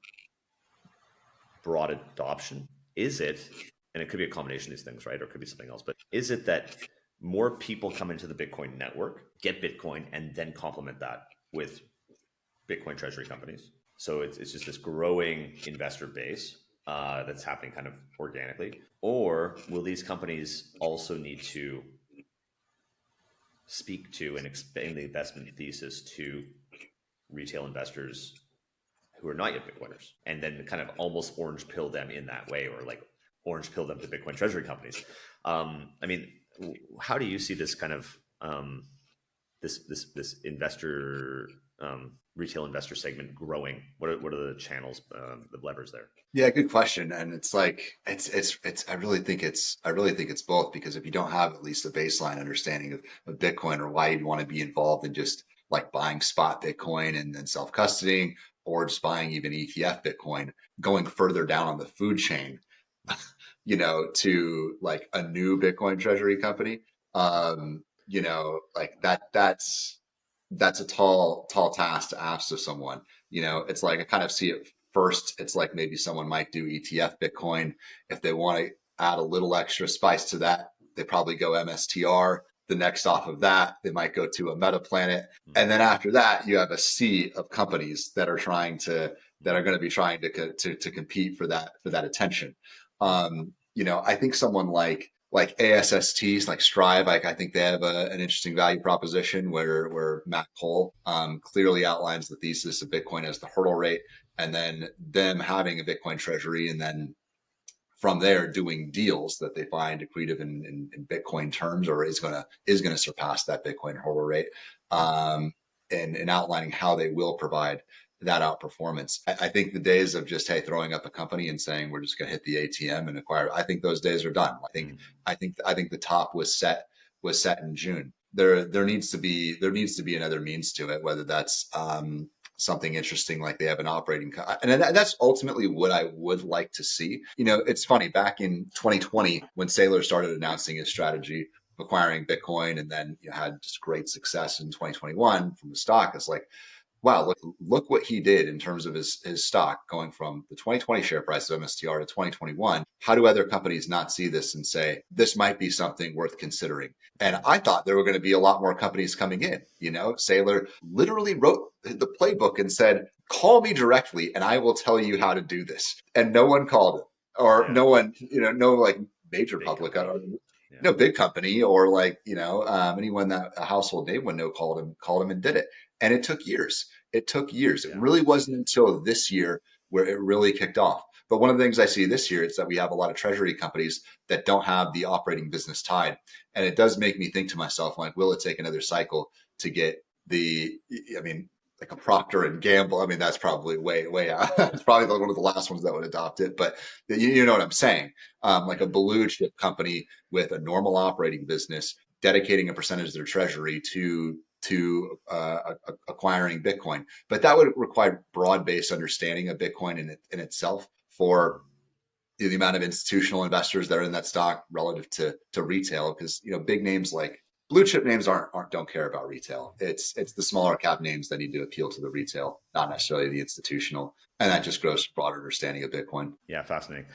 broad adoption? Is it, and it could be a combination of these things, right? Or it could be something else, but is it that more people come into the Bitcoin network, get Bitcoin, and then complement that with Bitcoin treasury companies? So it's just this growing investor base that's happening kind of organically. Or will these companies also need to speak to and explain the investment thesis to retail investors who are not yet Bitcoiners, and then kind of almost orange pill them in that way, or like orange pill them to Bitcoin treasury companies? I mean, how do you see this kind of this investor retail investor segment growing? What are the channels, the levers there? Yeah, good question. And it's like it's I really think it's both, because if you don't have at least a baseline understanding of Bitcoin, or why you'd want to be involved in just like buying spot Bitcoin and then self-custodying, or just buying even ETF Bitcoin, going further down on the food chain, to like a new Bitcoin treasury company, like that's a tall task to ask of someone. It's like I kind of see it first. It's like maybe someone might do ETF Bitcoin. If they want to add a little extra spice to that, they probably go MSTR. The next off of that, they might go to a MetaPlanet. And then after that, you have a sea of companies that are going to be trying to compete for that attention. I think someone like ASSTs, like Strive, I think they have an interesting value proposition where Matt Cole clearly outlines the thesis of Bitcoin as the hurdle rate, and then them having a Bitcoin treasury, and then from there doing deals that they find accretive in Bitcoin terms, or is gonna surpass that Bitcoin hurdle rate, and outlining how they will provide that outperformance. I think the days of just throwing up a company and saying we're just going to hit the ATM and acquire, I think those days are done. I think the top was set in June. There needs to be another means to it, whether that's something interesting like they have an operating and that's ultimately what I would like to see. It's funny, back in 2020 when Saylor started announcing his strategy of acquiring Bitcoin, and then had just great success in 2021 from the stock. It's like, wow, look what he did in terms of his stock going from the 2020 share price of MSTR to 2021. How do other companies not see this and say this might be something worth considering? And I thought there were going to be a lot more companies coming in. You know, Saylor literally wrote the playbook and said, "Call me directly, and I will tell you how to do this." And no one called him, or Yeah, no one, no like major big public, company. Yeah, no big company, or like anyone that a household name would know called him and did it. And it took years. It took years. It yeah. really wasn't until this year where it really kicked off. But one of the things I see this year is that we have a lot of treasury companies that don't have the operating business tied. And it does make me think to myself, like, will it take another cycle to get I mean, like a Procter and Gamble? I mean, that's probably way out. It's probably one of the last ones that would adopt it. But you know what I'm saying? Like a Mm. blue chip company with a normal operating business dedicating a percentage of their treasury to acquiring Bitcoin. But that would require broad-based understanding of Bitcoin in itself for the amount of institutional investors that are in that stock relative to retail. Because big names like blue chip names aren't don't care about retail. It's the smaller cap names that need to appeal to the retail, not necessarily the institutional. And that just grows broader understanding of Bitcoin. Yeah, fascinating.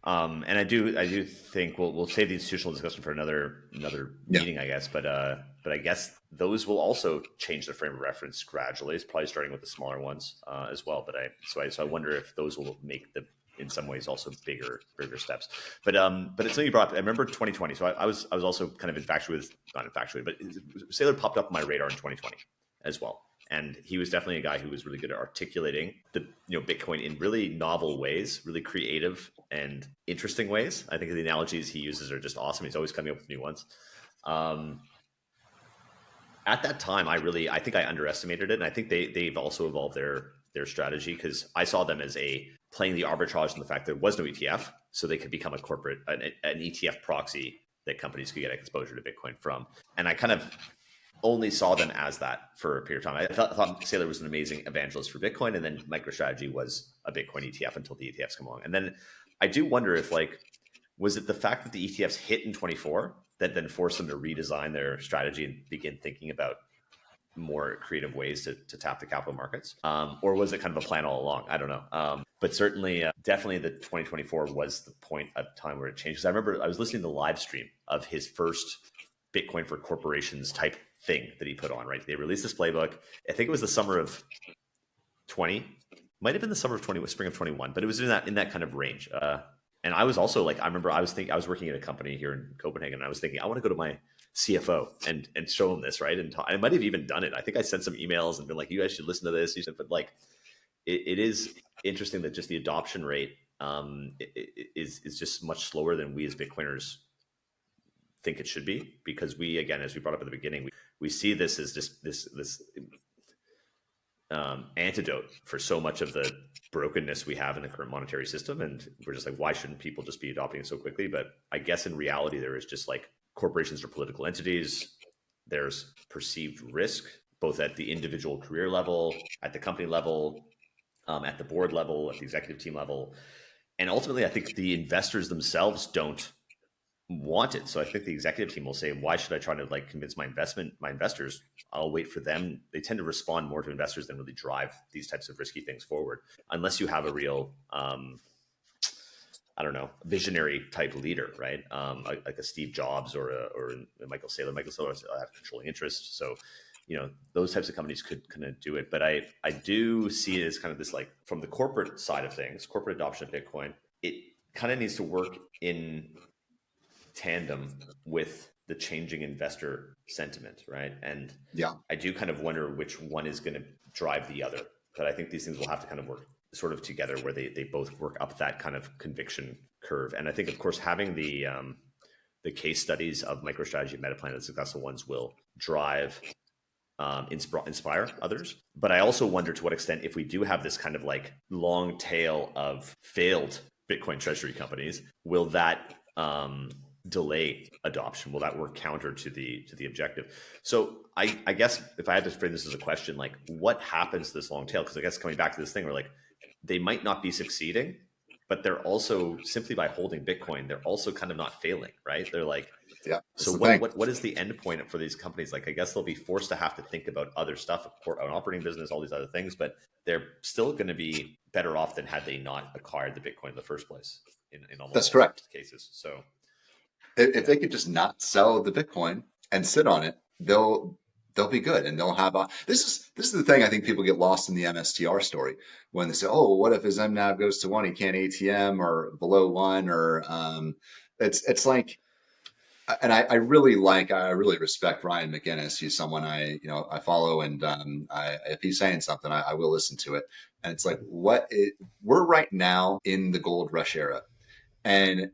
And I do think we'll save the institutional discussion for another Yeah. meeting, I guess. But I guess those will also change the frame of reference gradually. It's probably starting with the smaller ones as well. So I wonder if those will make the in some ways also bigger steps. But it's something you brought up. I remember 2020. So I was also kind of infatuated with not infatuated, but Saylor popped up on my radar in 2020 as well. And he was definitely a guy who was really good at articulating the Bitcoin in really novel ways, really creative and interesting ways. I think the analogies he uses are just awesome. He's always coming up with new ones. Um, at that time, I think I underestimated it, and I think they've also evolved their strategy because I saw them as a playing the arbitrage in the fact there was no ETF, so they could become an ETF proxy that companies could get exposure to Bitcoin from, and I kind of only saw them as that for a period of time. I thought Saylor was an amazing evangelist for Bitcoin, and then MicroStrategy was a Bitcoin ETF until the ETFs come along. And then I do wonder if was it the fact that the ETFs hit in 24 that then forced them to redesign their strategy and begin thinking about more creative ways to tap the capital markets, or was it kind of a plan all along? I don't know. But certainly, definitely, the 2024 was the point of time where it changed. Because I remember I was listening to the live stream of his first Bitcoin for corporations type thing that he put on. Right, they released this playbook. I think it was the summer of 20, might have been the summer of 20, spring of 21, but it was in that kind of range. And I was also like, I remember I was working at a company here in Copenhagen, and I was thinking I want to go to my CFO and show him this, right? And I might have even done it. I think I sent some emails and been like, you guys should listen to this. But like, it is interesting that just the adoption rate is just much slower than we as Bitcoiners think it should be, because we, again, as we brought up at the beginning, we see this as just this antidote for so much of the brokenness we have in the current monetary system. And we're just like, why shouldn't people just be adopting it so quickly? But I guess in reality, there is just like corporations are political entities. There's perceived risk, both at the individual career level, at the company level, at the board level, at the executive team level. And ultimately, I think the investors themselves don't want it. So I think the executive team will say, why should I try to like convince my investors? I'll wait for them. They tend to respond more to investors than really drive these types of risky things forward, unless you have a real, I don't know, visionary type leader, right? Like a Steve Jobs or a Michael Saylor. Michael Saylor has controlling interest. So, those types of companies could kind of do it. But I do see it as kind of this, like, from the corporate side of things, corporate adoption of Bitcoin, it kind of needs to work in tandem with the changing investor sentiment, right? And Yeah. I do kind of wonder which one is going to drive the other. But I think these things will have to kind of work sort of together, where they both work up that kind of conviction curve. And I think, of course, having the case studies of MicroStrategy and Metaplan, the successful ones, will drive inspire others. But I also wonder to what extent, if we do have this kind of like long tail of failed Bitcoin treasury companies, will that delay adoption? Will that work counter to the objective? So I guess if I had to frame this as a question, like, what happens to this long tail? Because I guess coming back to this thing where, like, they might not be succeeding, but they're also, simply by holding Bitcoin, they're also kind of not failing, right? They're like, Yeah, that's So the what thing. what is the end point for these companies? Like, I guess they'll be forced to have to think about other stuff, an operating business, all these other things, but they're still going to be better off than had they not acquired the Bitcoin in the first place in almost That's all correct. cases. So If yeah, they could just not sell the Bitcoin and sit on it, they'll be good, and they'll have a. This is the thing I think people get lost in the MSTR story when they say, "Oh, what if his MNAV goes to one, he can't ATM or below one," or it's like. And I really respect Ryan McGinnis. He's someone I follow, and if he's saying something, I will listen to it. And it's like, we're right now in the gold rush era, and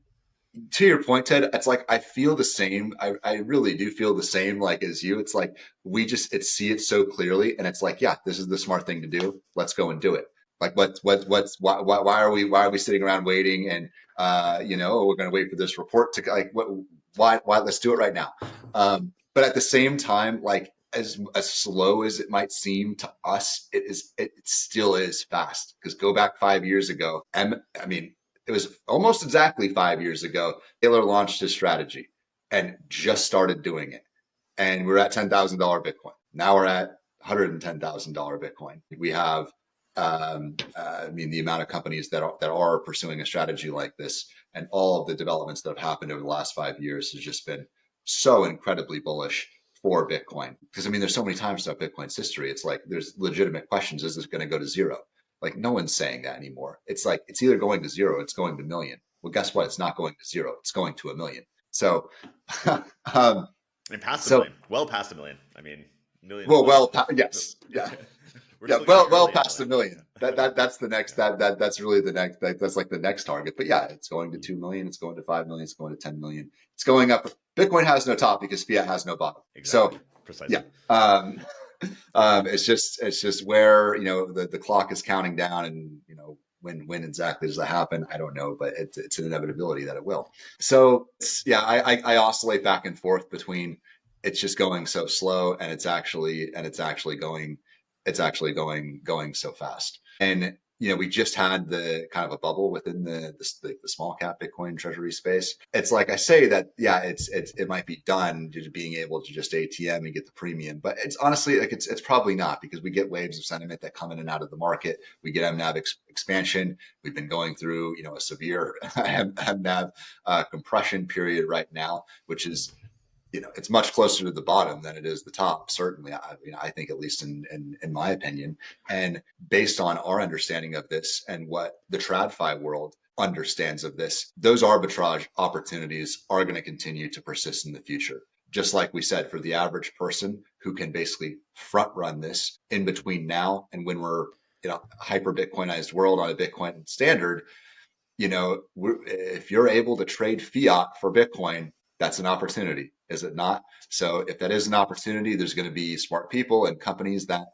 to your point, Ted, it's like I feel the same. I really do feel the same like as you. It's like we just see it so clearly, and it's like, yeah, this is the smart thing to do. Let's go and do it. Like why are we sitting around waiting and we're going to wait for this report to like why let's do it right now. But at the same time, like as slow as it might seem to us, it still is fast because go back 5 years ago, and I mean it was almost exactly 5 years ago, Saylor launched his strategy and just started doing it. And we're at $10,000 Bitcoin. Now we're at $110,000 Bitcoin. We have, the amount of companies that are pursuing a strategy like this, and all of the developments that have happened over the last 5 years has just been so incredibly bullish for Bitcoin. Because there's so many times throughout Bitcoin's history, it's like there's legitimate questions: is this going to go to zero? Like no one's saying that anymore. It's like it's either going to zero, it's going to a million. Well, guess what? It's not going to zero. It's going to a million. So, um, and past a so million, well past a million. I mean, millions well, like yes, yeah, we're yeah, still going to be well early a past a million. million. Yeah. That's the next that's really the next that's like the next target. But yeah, it's going to 2 million. It's going to 5 million. It's going to 10 million. It's going up. Bitcoin has no top because fiat has no bottom. So Exactly, yeah, precisely. it's just where the clock is counting down, and when exactly does that happen? I don't know, but it's an inevitability that it will. So yeah, I oscillate back and forth between it's just going so slow, and it's actually going so fast. And we just had the kind of a bubble within the small cap Bitcoin treasury space. It's like I say that, yeah, it might be done due to being able to just ATM and get the premium, but it's honestly like it's probably not, because we get waves of sentiment that come in and out of the market. We get MNAV expansion. We've been going through a severe MNAV compression period right now, which is it's much closer to the bottom than it is the top. Certainly, I think, at least in my opinion, and based on our understanding of this and what the TradFi world understands of this, those arbitrage opportunities are going to continue to persist in the future. Just like we said, for the average person who can basically front run this in between now and when we're in a hyper Bitcoinized world on a Bitcoin standard, if you're able to trade fiat for Bitcoin, that's an opportunity, is it not? So if that is an opportunity, there's going to be smart people and companies that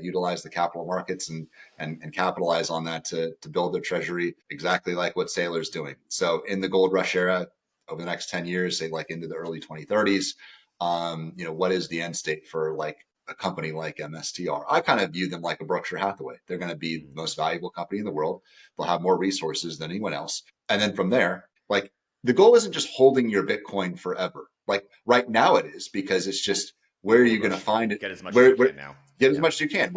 utilize the capital markets and capitalize on that to build their treasury, exactly like what Saylor's doing. So in the gold rush era, over the next 10 years, say like into the early 2030s, what is the end state for like a company like MSTR? I kind of view them like a Berkshire Hathaway. They're going to be the most valuable company in the world. They'll have more resources than anyone else. And then from there, like the goal isn't just holding your Bitcoin forever. Like right now it is, because it's just The where are gold you going to rush. find it? Get as much as you Where can now. get as Yeah. much as you can.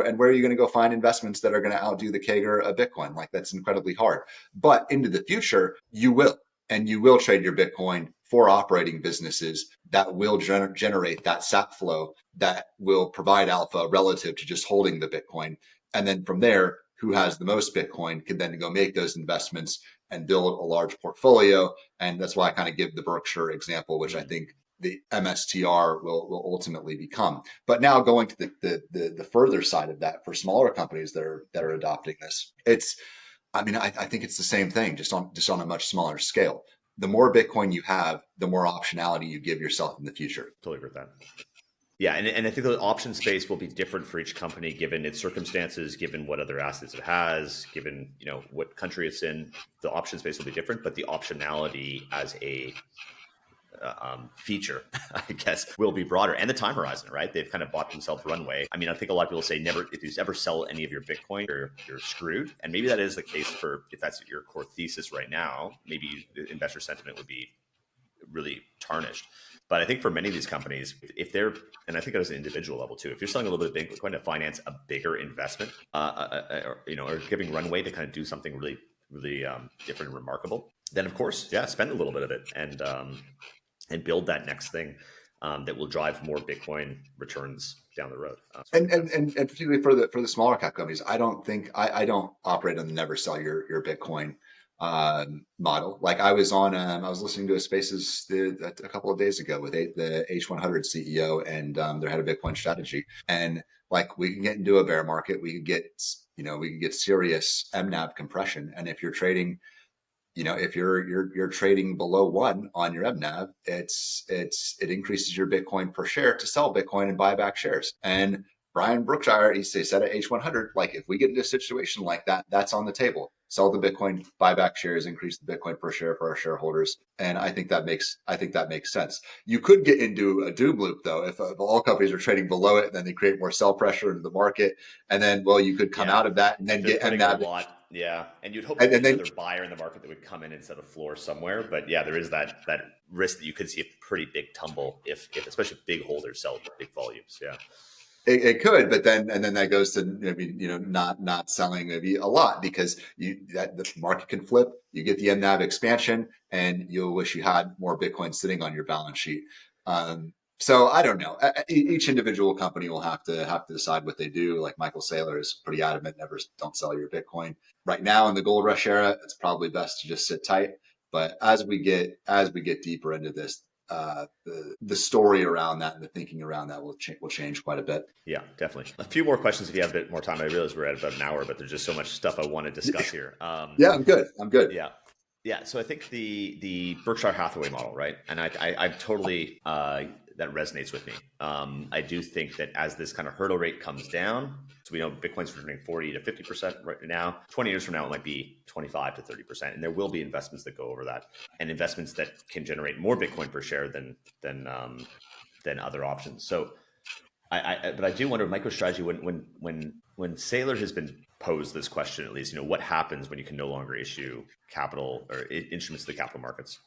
And where are you going to go find investments that are going to outdo the CAGR of Bitcoin? Like that's incredibly hard. But into the future, you will. And you will trade your Bitcoin for operating businesses that will generate that SAP flow that will provide alpha relative to just holding the Bitcoin. And then from there, who has the most Bitcoin can then go make those investments and build a large portfolio. And that's why I kind of give the Berkshire example, which I think the MSTR will ultimately become. But now going to the further side of that for smaller companies that are adopting this, I think it's the same thing, just on a much smaller scale. The more Bitcoin you have, the more optionality you give yourself in the future. Totally agree with that. Yeah, and I think the option space will be different for each company given its circumstances, given what other assets it has, given what country it's in. The option space will be different, but the optionality as a feature, I guess, will be broader, and the time horizon. Right? They've kind of bought themselves runway. I mean, I think a lot of people say never. If you ever sell any of your Bitcoin, you're screwed, and maybe that is the case for if that's your core thesis right now. Maybe the investor sentiment would be really tarnished. But I think for many of these companies, if they're, and I think at an individual level too, if you're selling a little bit of Bitcoin to finance a bigger investment, or giving runway to kind of do something really, really different and remarkable, then of course, yeah, spend a little bit of it and build that next thing that will drive more Bitcoin returns down the road. So And particularly for the smaller cap companies, I don't operate on the never sell your Bitcoin model. Like I was listening to a Spaces a couple of days ago with the H100 CEO and their head of Bitcoin strategy, and like we can get into a bear market, we can get serious MNAV compression, and if you're trading, if you're trading below one on your MNAV, it increases your Bitcoin per share to sell Bitcoin and buy back shares. And Brian Brookshire, he said at H100, like if we get into a situation like that, that's on the table. Sell the Bitcoin, buy back shares, increase the Bitcoin per share for our shareholders, and I think that makes sense. You could get into a doom loop though if all companies are trading below it, and then they create more sell pressure into the market, and then you could come yeah, out of that and if then they're get putting a MNAV, lot, yeah, and you'd hope there'd be and then another buyer in the market that would come in and set a floor somewhere. But yeah, there is that risk that you could see a pretty big tumble if especially big holders sell big volumes. Yeah. It could, but then that goes to maybe not selling maybe a lot because the market can flip. You get the MNAV expansion, and you'll wish you had more Bitcoin sitting on your balance sheet. So I don't know. Each individual company will have to decide what they do. Like Michael Saylor is pretty adamant, never don't sell your Bitcoin. Right now in the gold rush era, it's probably best to just sit tight. But as we get deeper into this, the story around that and the thinking around that will change quite a bit. Yeah, definitely. A few more questions if you have a bit more time. I realize we're at about an hour, but there's just so much stuff I want to discuss here. Yeah, I'm good. I'm good. Yeah. Yeah. So I think the Berkshire Hathaway model, right? And I totally that resonates with me. I do think that as this kind of hurdle rate comes down, so we know Bitcoin's returning 40 to 50% right now. 20 years from now, it might be 25 to 30%, and there will be investments that go over that, and investments that can generate more Bitcoin per share than other options. So but I do wonder MicroStrategy when Saylor has been posed this question, at least, what happens when you can no longer issue capital or instruments to the capital markets?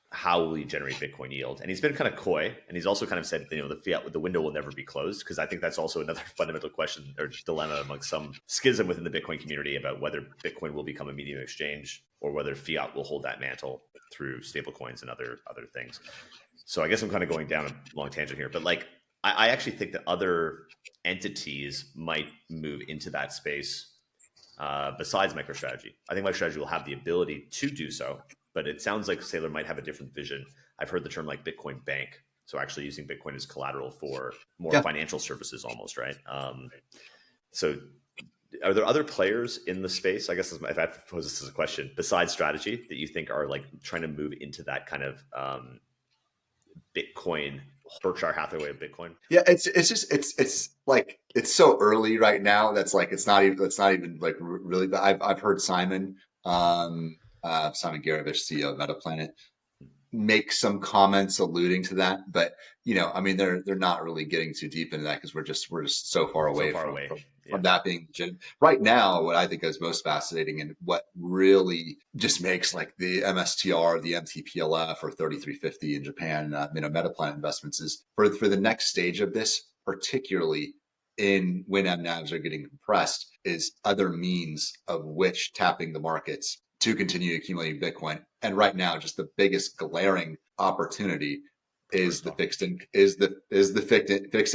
How will you generate Bitcoin yield? And he's been kind of coy, and he's also kind of said, the window will never be closed, because I think that's also another fundamental question or dilemma among some schism within the Bitcoin community about whether Bitcoin will become a medium of exchange or whether fiat will hold that mantle through stablecoins and other things. So I guess I'm kind of going down a long tangent here, but like I actually think that other entities might move into that space besides MicroStrategy. I think MicroStrategy will have the ability to do so, but it sounds like Saylor might have a different vision. I've heard the term like Bitcoin Bank, so actually using Bitcoin as collateral for more financial services, almost, right? So are there other players in the space, I guess, if I pose this as a question, besides strategy, that you think are like trying to move into that kind of Bitcoin, Berkshire Hathaway of Bitcoin? Yeah, it's like it's so early right now. That's like it's not even like really. But I've heard Simon Garovich, CEO of MetaPlanet, make some comments alluding to that, but I mean, they're not really getting too deep into that because we're just so far So away far away. from Yeah. that being right now. What I think is most fascinating and what really just makes like the MSTR, the MTPLF, or 3350 in Japan, MetaPlanet investments is for the next stage of this, particularly in when MNAVs are getting compressed, is other means of which tapping the markets to continue accumulating Bitcoin. And right now, just the biggest glaring opportunity is the fixed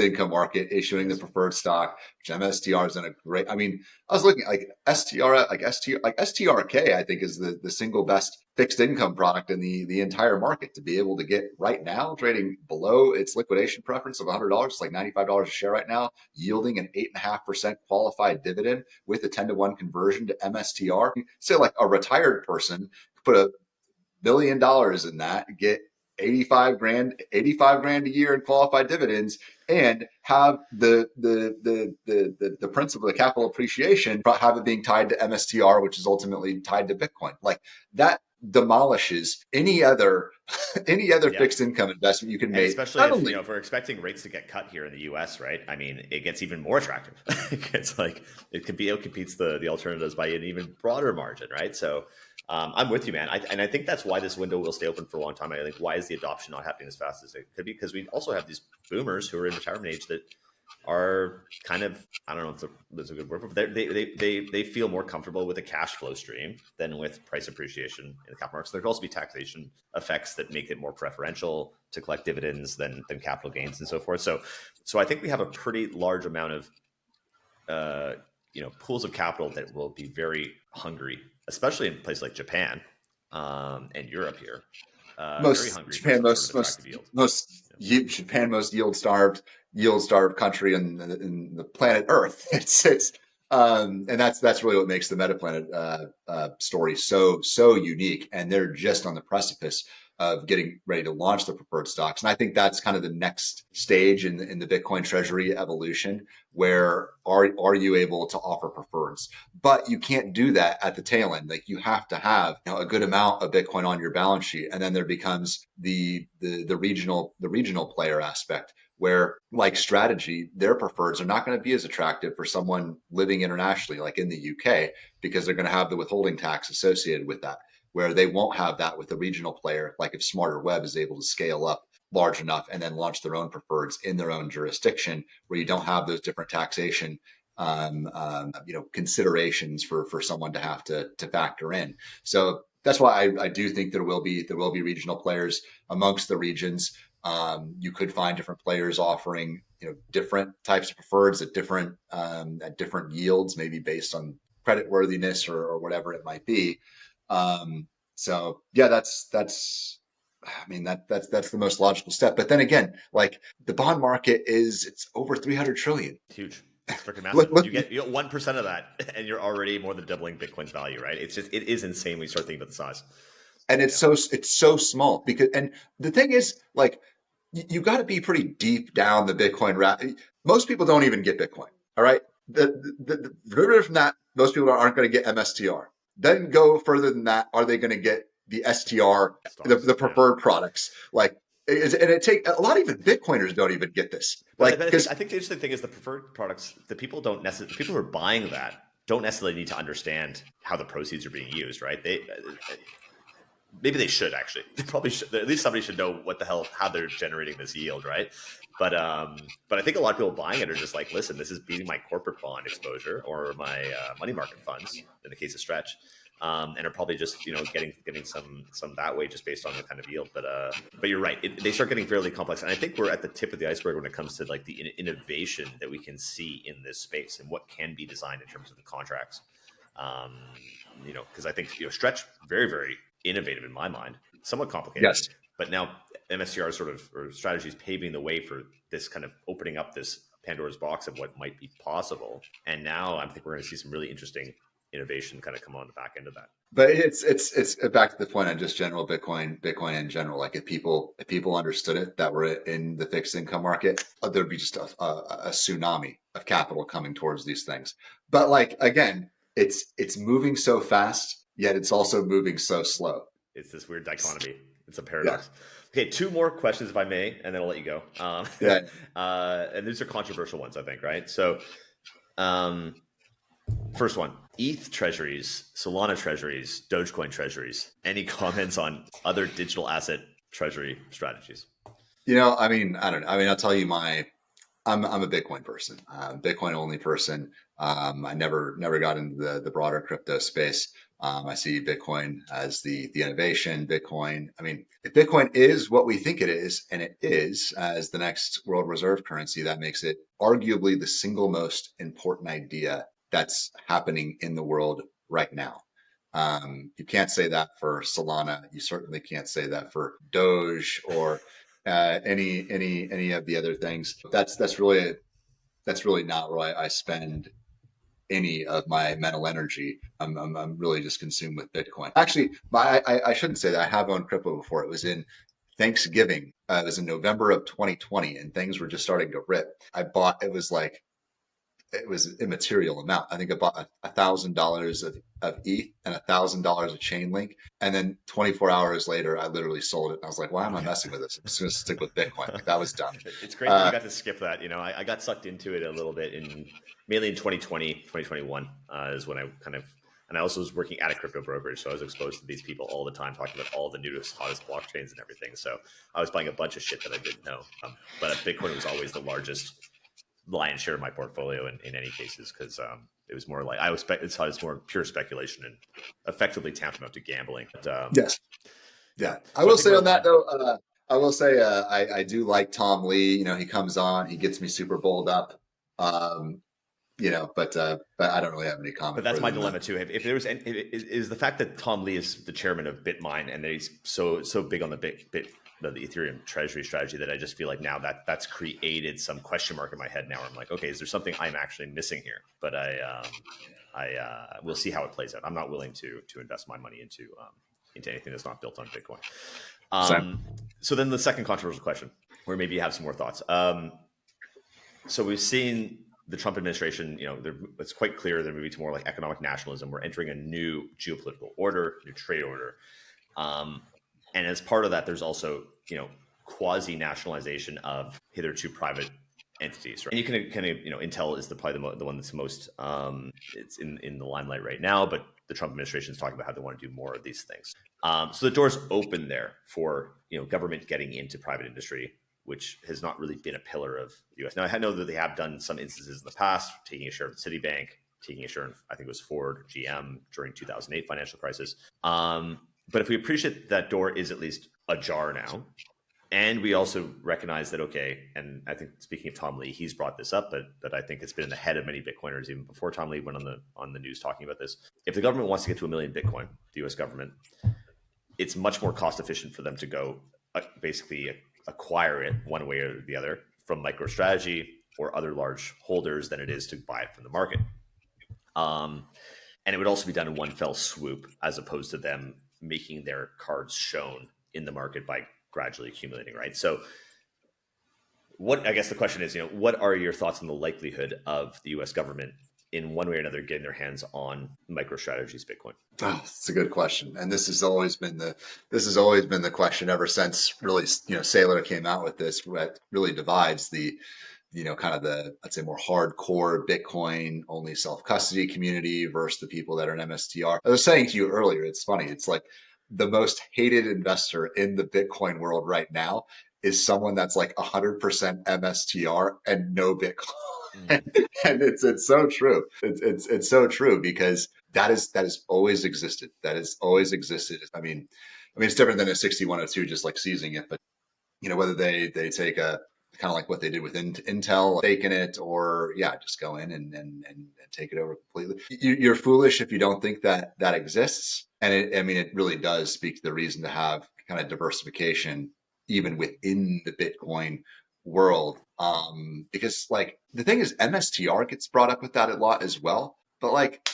income market issuing the Yes. preferred stock, which MSTR is in a great. I mean, I was looking like STRK. I think is the single best fixed income product in the entire market to be able to get right now trading below its liquidation preference of $100, like $95 a share right now, yielding an 8.5% qualified dividend with a 10-to-1 conversion to MSTR. Say like a retired person put $1 billion in that, get 85 grand a year in qualified dividends, and have the principle of capital appreciation, have it being tied to MSTR, which is ultimately tied to Bitcoin. Like that demolishes any other any other Yeah. fixed income investment you can And make. especially Not if, only if we're expecting rates to get cut here in the US, right? I mean, it gets even more attractive. It's like it competes the alternatives by an even broader margin, right? So I'm with you, man. And I think that's why this window will stay open for a long time. I think why is the adoption not happening as fast as it could be? Because we also have these boomers who are in retirement age that are kind of, I don't know if there's a good word, but they feel more comfortable with a cash flow stream than with price appreciation in the capital markets. There could also be taxation effects that make it more preferential to collect dividends than capital gains and so forth. So I think we have a pretty large amount of pools of capital that will be very hungry, especially in places like Japan and Europe here, very most hungry for Japan some sort of most attractive yield. Japan most yield starved country in the planet Earth. It's and that's really what makes the Metaplanet story so unique. And they're just on the precipice of getting ready to launch the preferred stocks. And I think that's kind of the next stage in the Bitcoin Treasury evolution, where are you able to offer preferreds? But you can't do that at the tail end. Like you have to have a good amount of Bitcoin on your balance sheet, and then there becomes the regional player aspect, where like strategy, their preferreds are not going to be as attractive for someone living internationally, like in the UK, because they're going to have the withholding tax associated with that, where they won't have that with a regional player. Like if Smarter Web is able to scale up large enough and then launch their own preferreds in their own jurisdiction, where you don't have those different taxation considerations for someone to have to factor in. So that's why I do think there will be regional players amongst the regions. You could find different players offering different types of preferreds at different yields, maybe based on credit worthiness or whatever it might be. So yeah, that's I mean that's the most logical step. But then again, like the bond market it's over 300 trillion. Huge. It's freaking massive. Look, You get 1% of that, and you're already more than doubling Bitcoin's value, right? It is insane when you start thinking about the size. and Yeah. it's so small. Because and the thing is, like, you got to be pretty deep down the Bitcoin rat. Most people don't even get Bitcoin. All right, the derivative from that, most people aren't going to get MSTR. Then go further than that, are they going to get the STR, Stocks. the Yeah. preferred products? Like, and it take a lot of even Bitcoiners don't even get this. But Like, I think because I think the interesting thing is the preferred products. The people who are buying that don't necessarily need to understand how the proceeds are being used, right? They maybe they should actually. They probably should. At least somebody should know what the hell how they're generating this yield, right? But I think a lot of people buying it are just like, listen, this is beating my corporate bond exposure or my money market funds in the case of Stretch, and are probably just getting some that way just based on the kind of yield. But you're right, they start getting fairly complex, and I think we're at the tip of the iceberg when it comes to like the innovation that we can see in this space and what can be designed in terms of the contracts. Um, because I think Stretch very innovative in my mind, somewhat complicated, yes, but now MSCR sort of or strategies paving the way for this kind of opening up this Pandora's box of what might be possible. And now I think we're going to see some really interesting innovation kind of come on the back end of that. but it's back to the point on just general Bitcoin in general. Like if people understood it that were in the fixed income market, there'd be just a tsunami of capital coming towards these things. But like again, it's moving so fast, yet it's also moving so slow. It's this weird dichotomy. It's a Yeah, paradox. Okay, two more questions, if I may, and then I'll let you go. yeah. And these are controversial ones, I think, right? So, um, first one, ETH treasuries, Solana treasuries, Dogecoin treasuries. Any comments on other digital asset treasury strategies? I mean, I don't know. I mean, I'll tell you I'm a Bitcoin person, Bitcoin only person. I never got into the broader crypto space. I see Bitcoin as the innovation. Bitcoin. I mean, if Bitcoin is what we think it is, and it is as the next world reserve currency, that makes it arguably the single most important idea that's happening in the world right now. You can't say that for Solana. You certainly can't say that for Doge or any of the other things. That's really not where I spend any of my mental energy. I'm really just consumed with Bitcoin. Actually, I shouldn't say that. I have owned crypto before. It was in Thanksgiving. It was in November of 2020, and things were just starting to rip. I bought. It was like it was an immaterial amount. I think I bought $1,000 of ETH and $1,000 of Chainlink. And then 24 hours later, I literally sold it. And I was like, why am I messing with this? I'm just going to stick with Bitcoin. Like that was dumb. It's great that you got to skip that. I got sucked into it a little bit mainly in 2020, 2021 is when I kind of, and I also was working at a crypto brokerage. So I was exposed to these people all the time talking about all the newest, hottest blockchains and everything. So I was buying a bunch of shit that I didn't know. But Bitcoin was always the largest lion's share of my portfolio in any cases, because it was more like it's more pure speculation and effectively tantamount to gambling. But, Yes. Yeah. I so I will think say we're on that aligned. though, I will say I do like Tom Lee. He comes on, he gets me super bowled up. Um, but I don't really have any But comment that's further my than that. dilemma too. If there was, is the fact that Tom Lee is the chairman of BitMine and that he's so big on the the Ethereum Treasury strategy, that I just feel like now that's created some question mark in my head. Now I'm like, okay, is there something I'm actually missing here? But I will see how it plays out. I'm not willing to invest my money into anything that's not built on Bitcoin. Same. So then the second controversial question, where maybe you have some more thoughts. So we've seen the Trump administration, it's quite clear they're moving to more like economic nationalism. We're entering a new geopolitical order, new trade order. And as part of that, there's also, quasi-nationalization of hitherto private entities. Right? And you can kind of, Intel is probably the one that's most, it's in the limelight right now, but the Trump administration is talking about how they want to do more of these things. So the door's open there for, government getting into private industry, which has not really been a pillar of the U.S. Now, I know that they have done some instances in the past, taking a share of Citibank, taking a share in, I think it was Ford, GM during 2008 financial crisis. But if we appreciate that door is at least ajar now, and we also recognize that, okay, and I think speaking of Tom Lee, he's brought this up, but I think it's been in the head of many Bitcoiners even before Tom Lee went on the news talking about this. If the government wants to get to 1 million Bitcoin, the U.S. government, it's much more cost efficient for them to go basically acquire it one way or the other from MicroStrategy or other large holders than it is to buy it from the market. And it would also be done in one fell swoop, as opposed to them making their cards shown in the market by gradually accumulating, right? So I guess the question is, what are your thoughts on the likelihood of the US government in one way or another getting their hands on MicroStrategy's Bitcoin? Oh, it's a good question, and this has always been the question ever since really Saylor came out with this. What really divides the kind of the, I'd say, more hardcore Bitcoin only self custody community versus the people that are in MSTR. I was saying to you earlier, it's funny. It's like the most hated investor in the Bitcoin world right now is someone that's like 100% MSTR and no Bitcoin. Mm. And it's so true. It's so true because that has always existed. That has always existed. I mean, it's different than a 6102 just like seizing it, but whether they take a kind of like what they did with Intel, faking it, or yeah, just go in and take it over completely. You're foolish if you don't think that that exists. And it really does speak to the reason to have kind of diversification even within the Bitcoin world. Because like the thing is, MSTR gets brought up with that a lot as well. But like,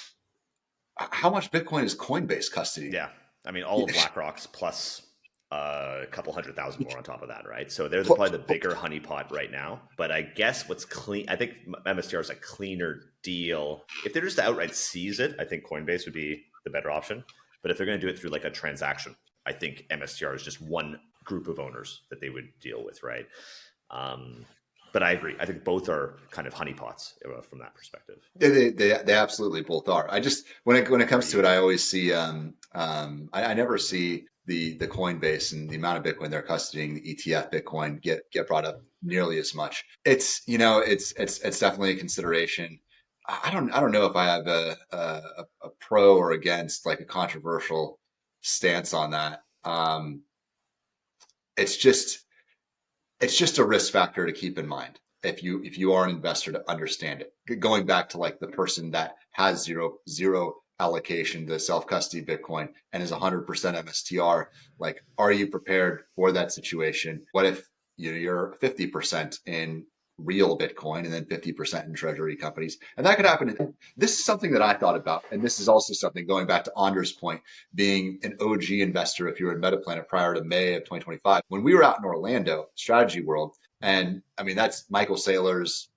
how much Bitcoin is Coinbase custody? Yeah. I mean, all of BlackRock's plus a couple 100,000 more on top of that, right? So they're probably the bigger honeypot right now. But I guess what's clean, I think MSTR is a cleaner deal. If they're just to outright seize it, I think Coinbase would be the better option. But if they're going to do it through like a transaction, I think MSTR is just one group of owners that they would deal with, right? But I agree. I think both are kind of honeypots from that perspective. They absolutely both are. I just when it Are comes to it, you? I always see I never see the Coinbase and the amount of Bitcoin they're custodying, the ETF Bitcoin get brought up nearly as much. It's definitely a consideration. I don't know if I have a pro or against like a controversial stance on that. It's just it's just a risk factor to keep in mind if you are an investor to understand it. Going back to like the person that has zero allocation to self custody Bitcoin and is 100% MSTR, like, are you prepared for that situation? What if you're 50% in real Bitcoin and then 50% in treasury companies? And that could happen. This is something that I thought about. And this is also something going back to Anders' point, being an OG investor if you were in Metaplanet prior to May of 2025. When we were out in Orlando, Strategy World, and I mean, that's Michael Saylor's,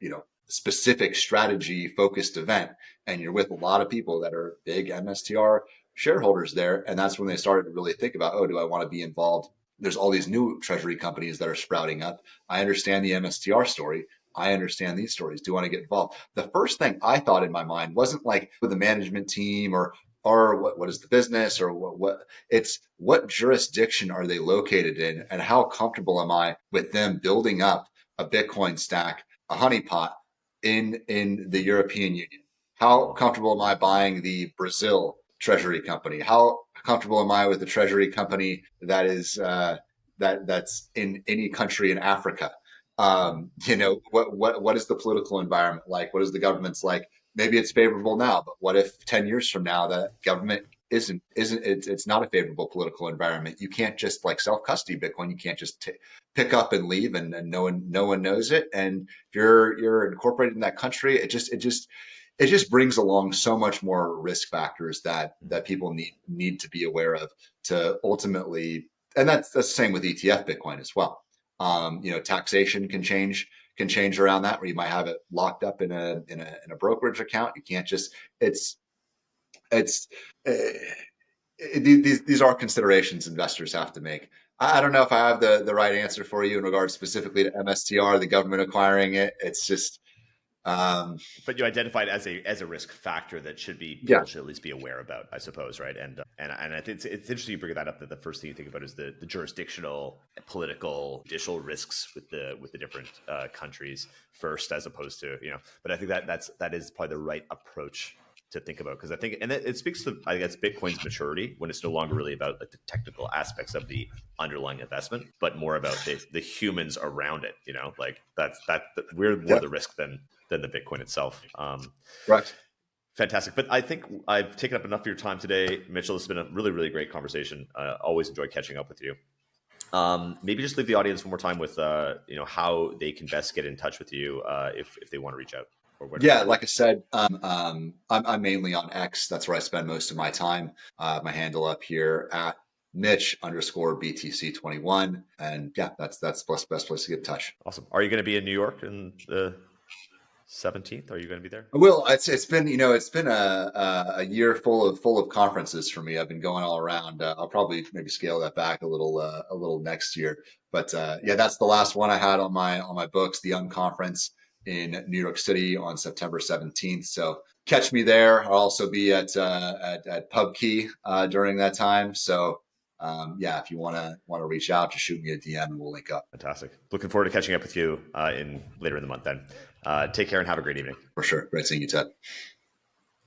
specific strategy focused event, and you're with a lot of people that are big MSTR shareholders there. And that's when they started to really think about, oh, do I want to be involved? There's all these new treasury companies that are sprouting up. I understand the MSTR story. I understand these stories. Do you want to get involved? The first thing I thought in my mind wasn't like with the management team or what is the business or what it's what jurisdiction are they located in and how comfortable am I with them building up a Bitcoin stack, a honeypot in the European Union? How comfortable am I buying the Brazil treasury company? How comfortable am I with the treasury company that is that's in any country in Africa? What is the political environment like? What is the government's like? Maybe it's favorable now, but what if 10 years from now the government isn't it's not a favorable political environment? You can't just like self custody Bitcoin. You can't just pick up and leave and no one knows it. And if you're incorporated in that country, it just brings along so much more risk factors that people need to be aware of to ultimately, and that's the same with ETF Bitcoin as well. Taxation can change around that, where you might have it locked up in a brokerage account. You can't just it's uh, these are considerations investors have to make. I don't know if I have the right answer for you in regards specifically to MSTR, the government acquiring it. It's just um, But you identify it as a risk factor that yeah, people should at least be aware about, I suppose, right? And I think it's interesting you bring that up. That the first thing you think about is the jurisdictional, political, judicial risks with the different countries first, as opposed to But I think that is probably the right approach to think about, because I think, and it speaks to, I guess, Bitcoin's maturity when it's no longer really about like the technical aspects of the underlying investment, but more about the humans around it. Like we're more yeah, the risk than the Bitcoin itself. correct. Fantastic. But I think I've taken up enough of your time today, Mitchell. This has been a really, really great conversation. Always enjoy catching up with you. Maybe just leave the audience one more time with how they can best get in touch with you if they want to reach out, or where to Yeah, find you. like I said, I'm mainly on X. That's where I spend most of my time. My handle up here at Mitch underscore BTC21. And yeah, that's the best place to get in touch. Awesome. Are you going to be in New York in the 17th? Are you going to be there? I will. It's been a year full of conferences for me. I've been going all around. I'll probably maybe scale that back a little next year. But yeah, that's the last one I had on my books. The Unconference in New York City on September 17th. So catch me there. I'll also be at PubKey during that time. So yeah, if you wanna reach out, just shoot me a DM and we'll link up Fantastic. Looking forward to catching up with you in later in the month then. Take care and have a great evening. for sure. Great seeing you, Ted.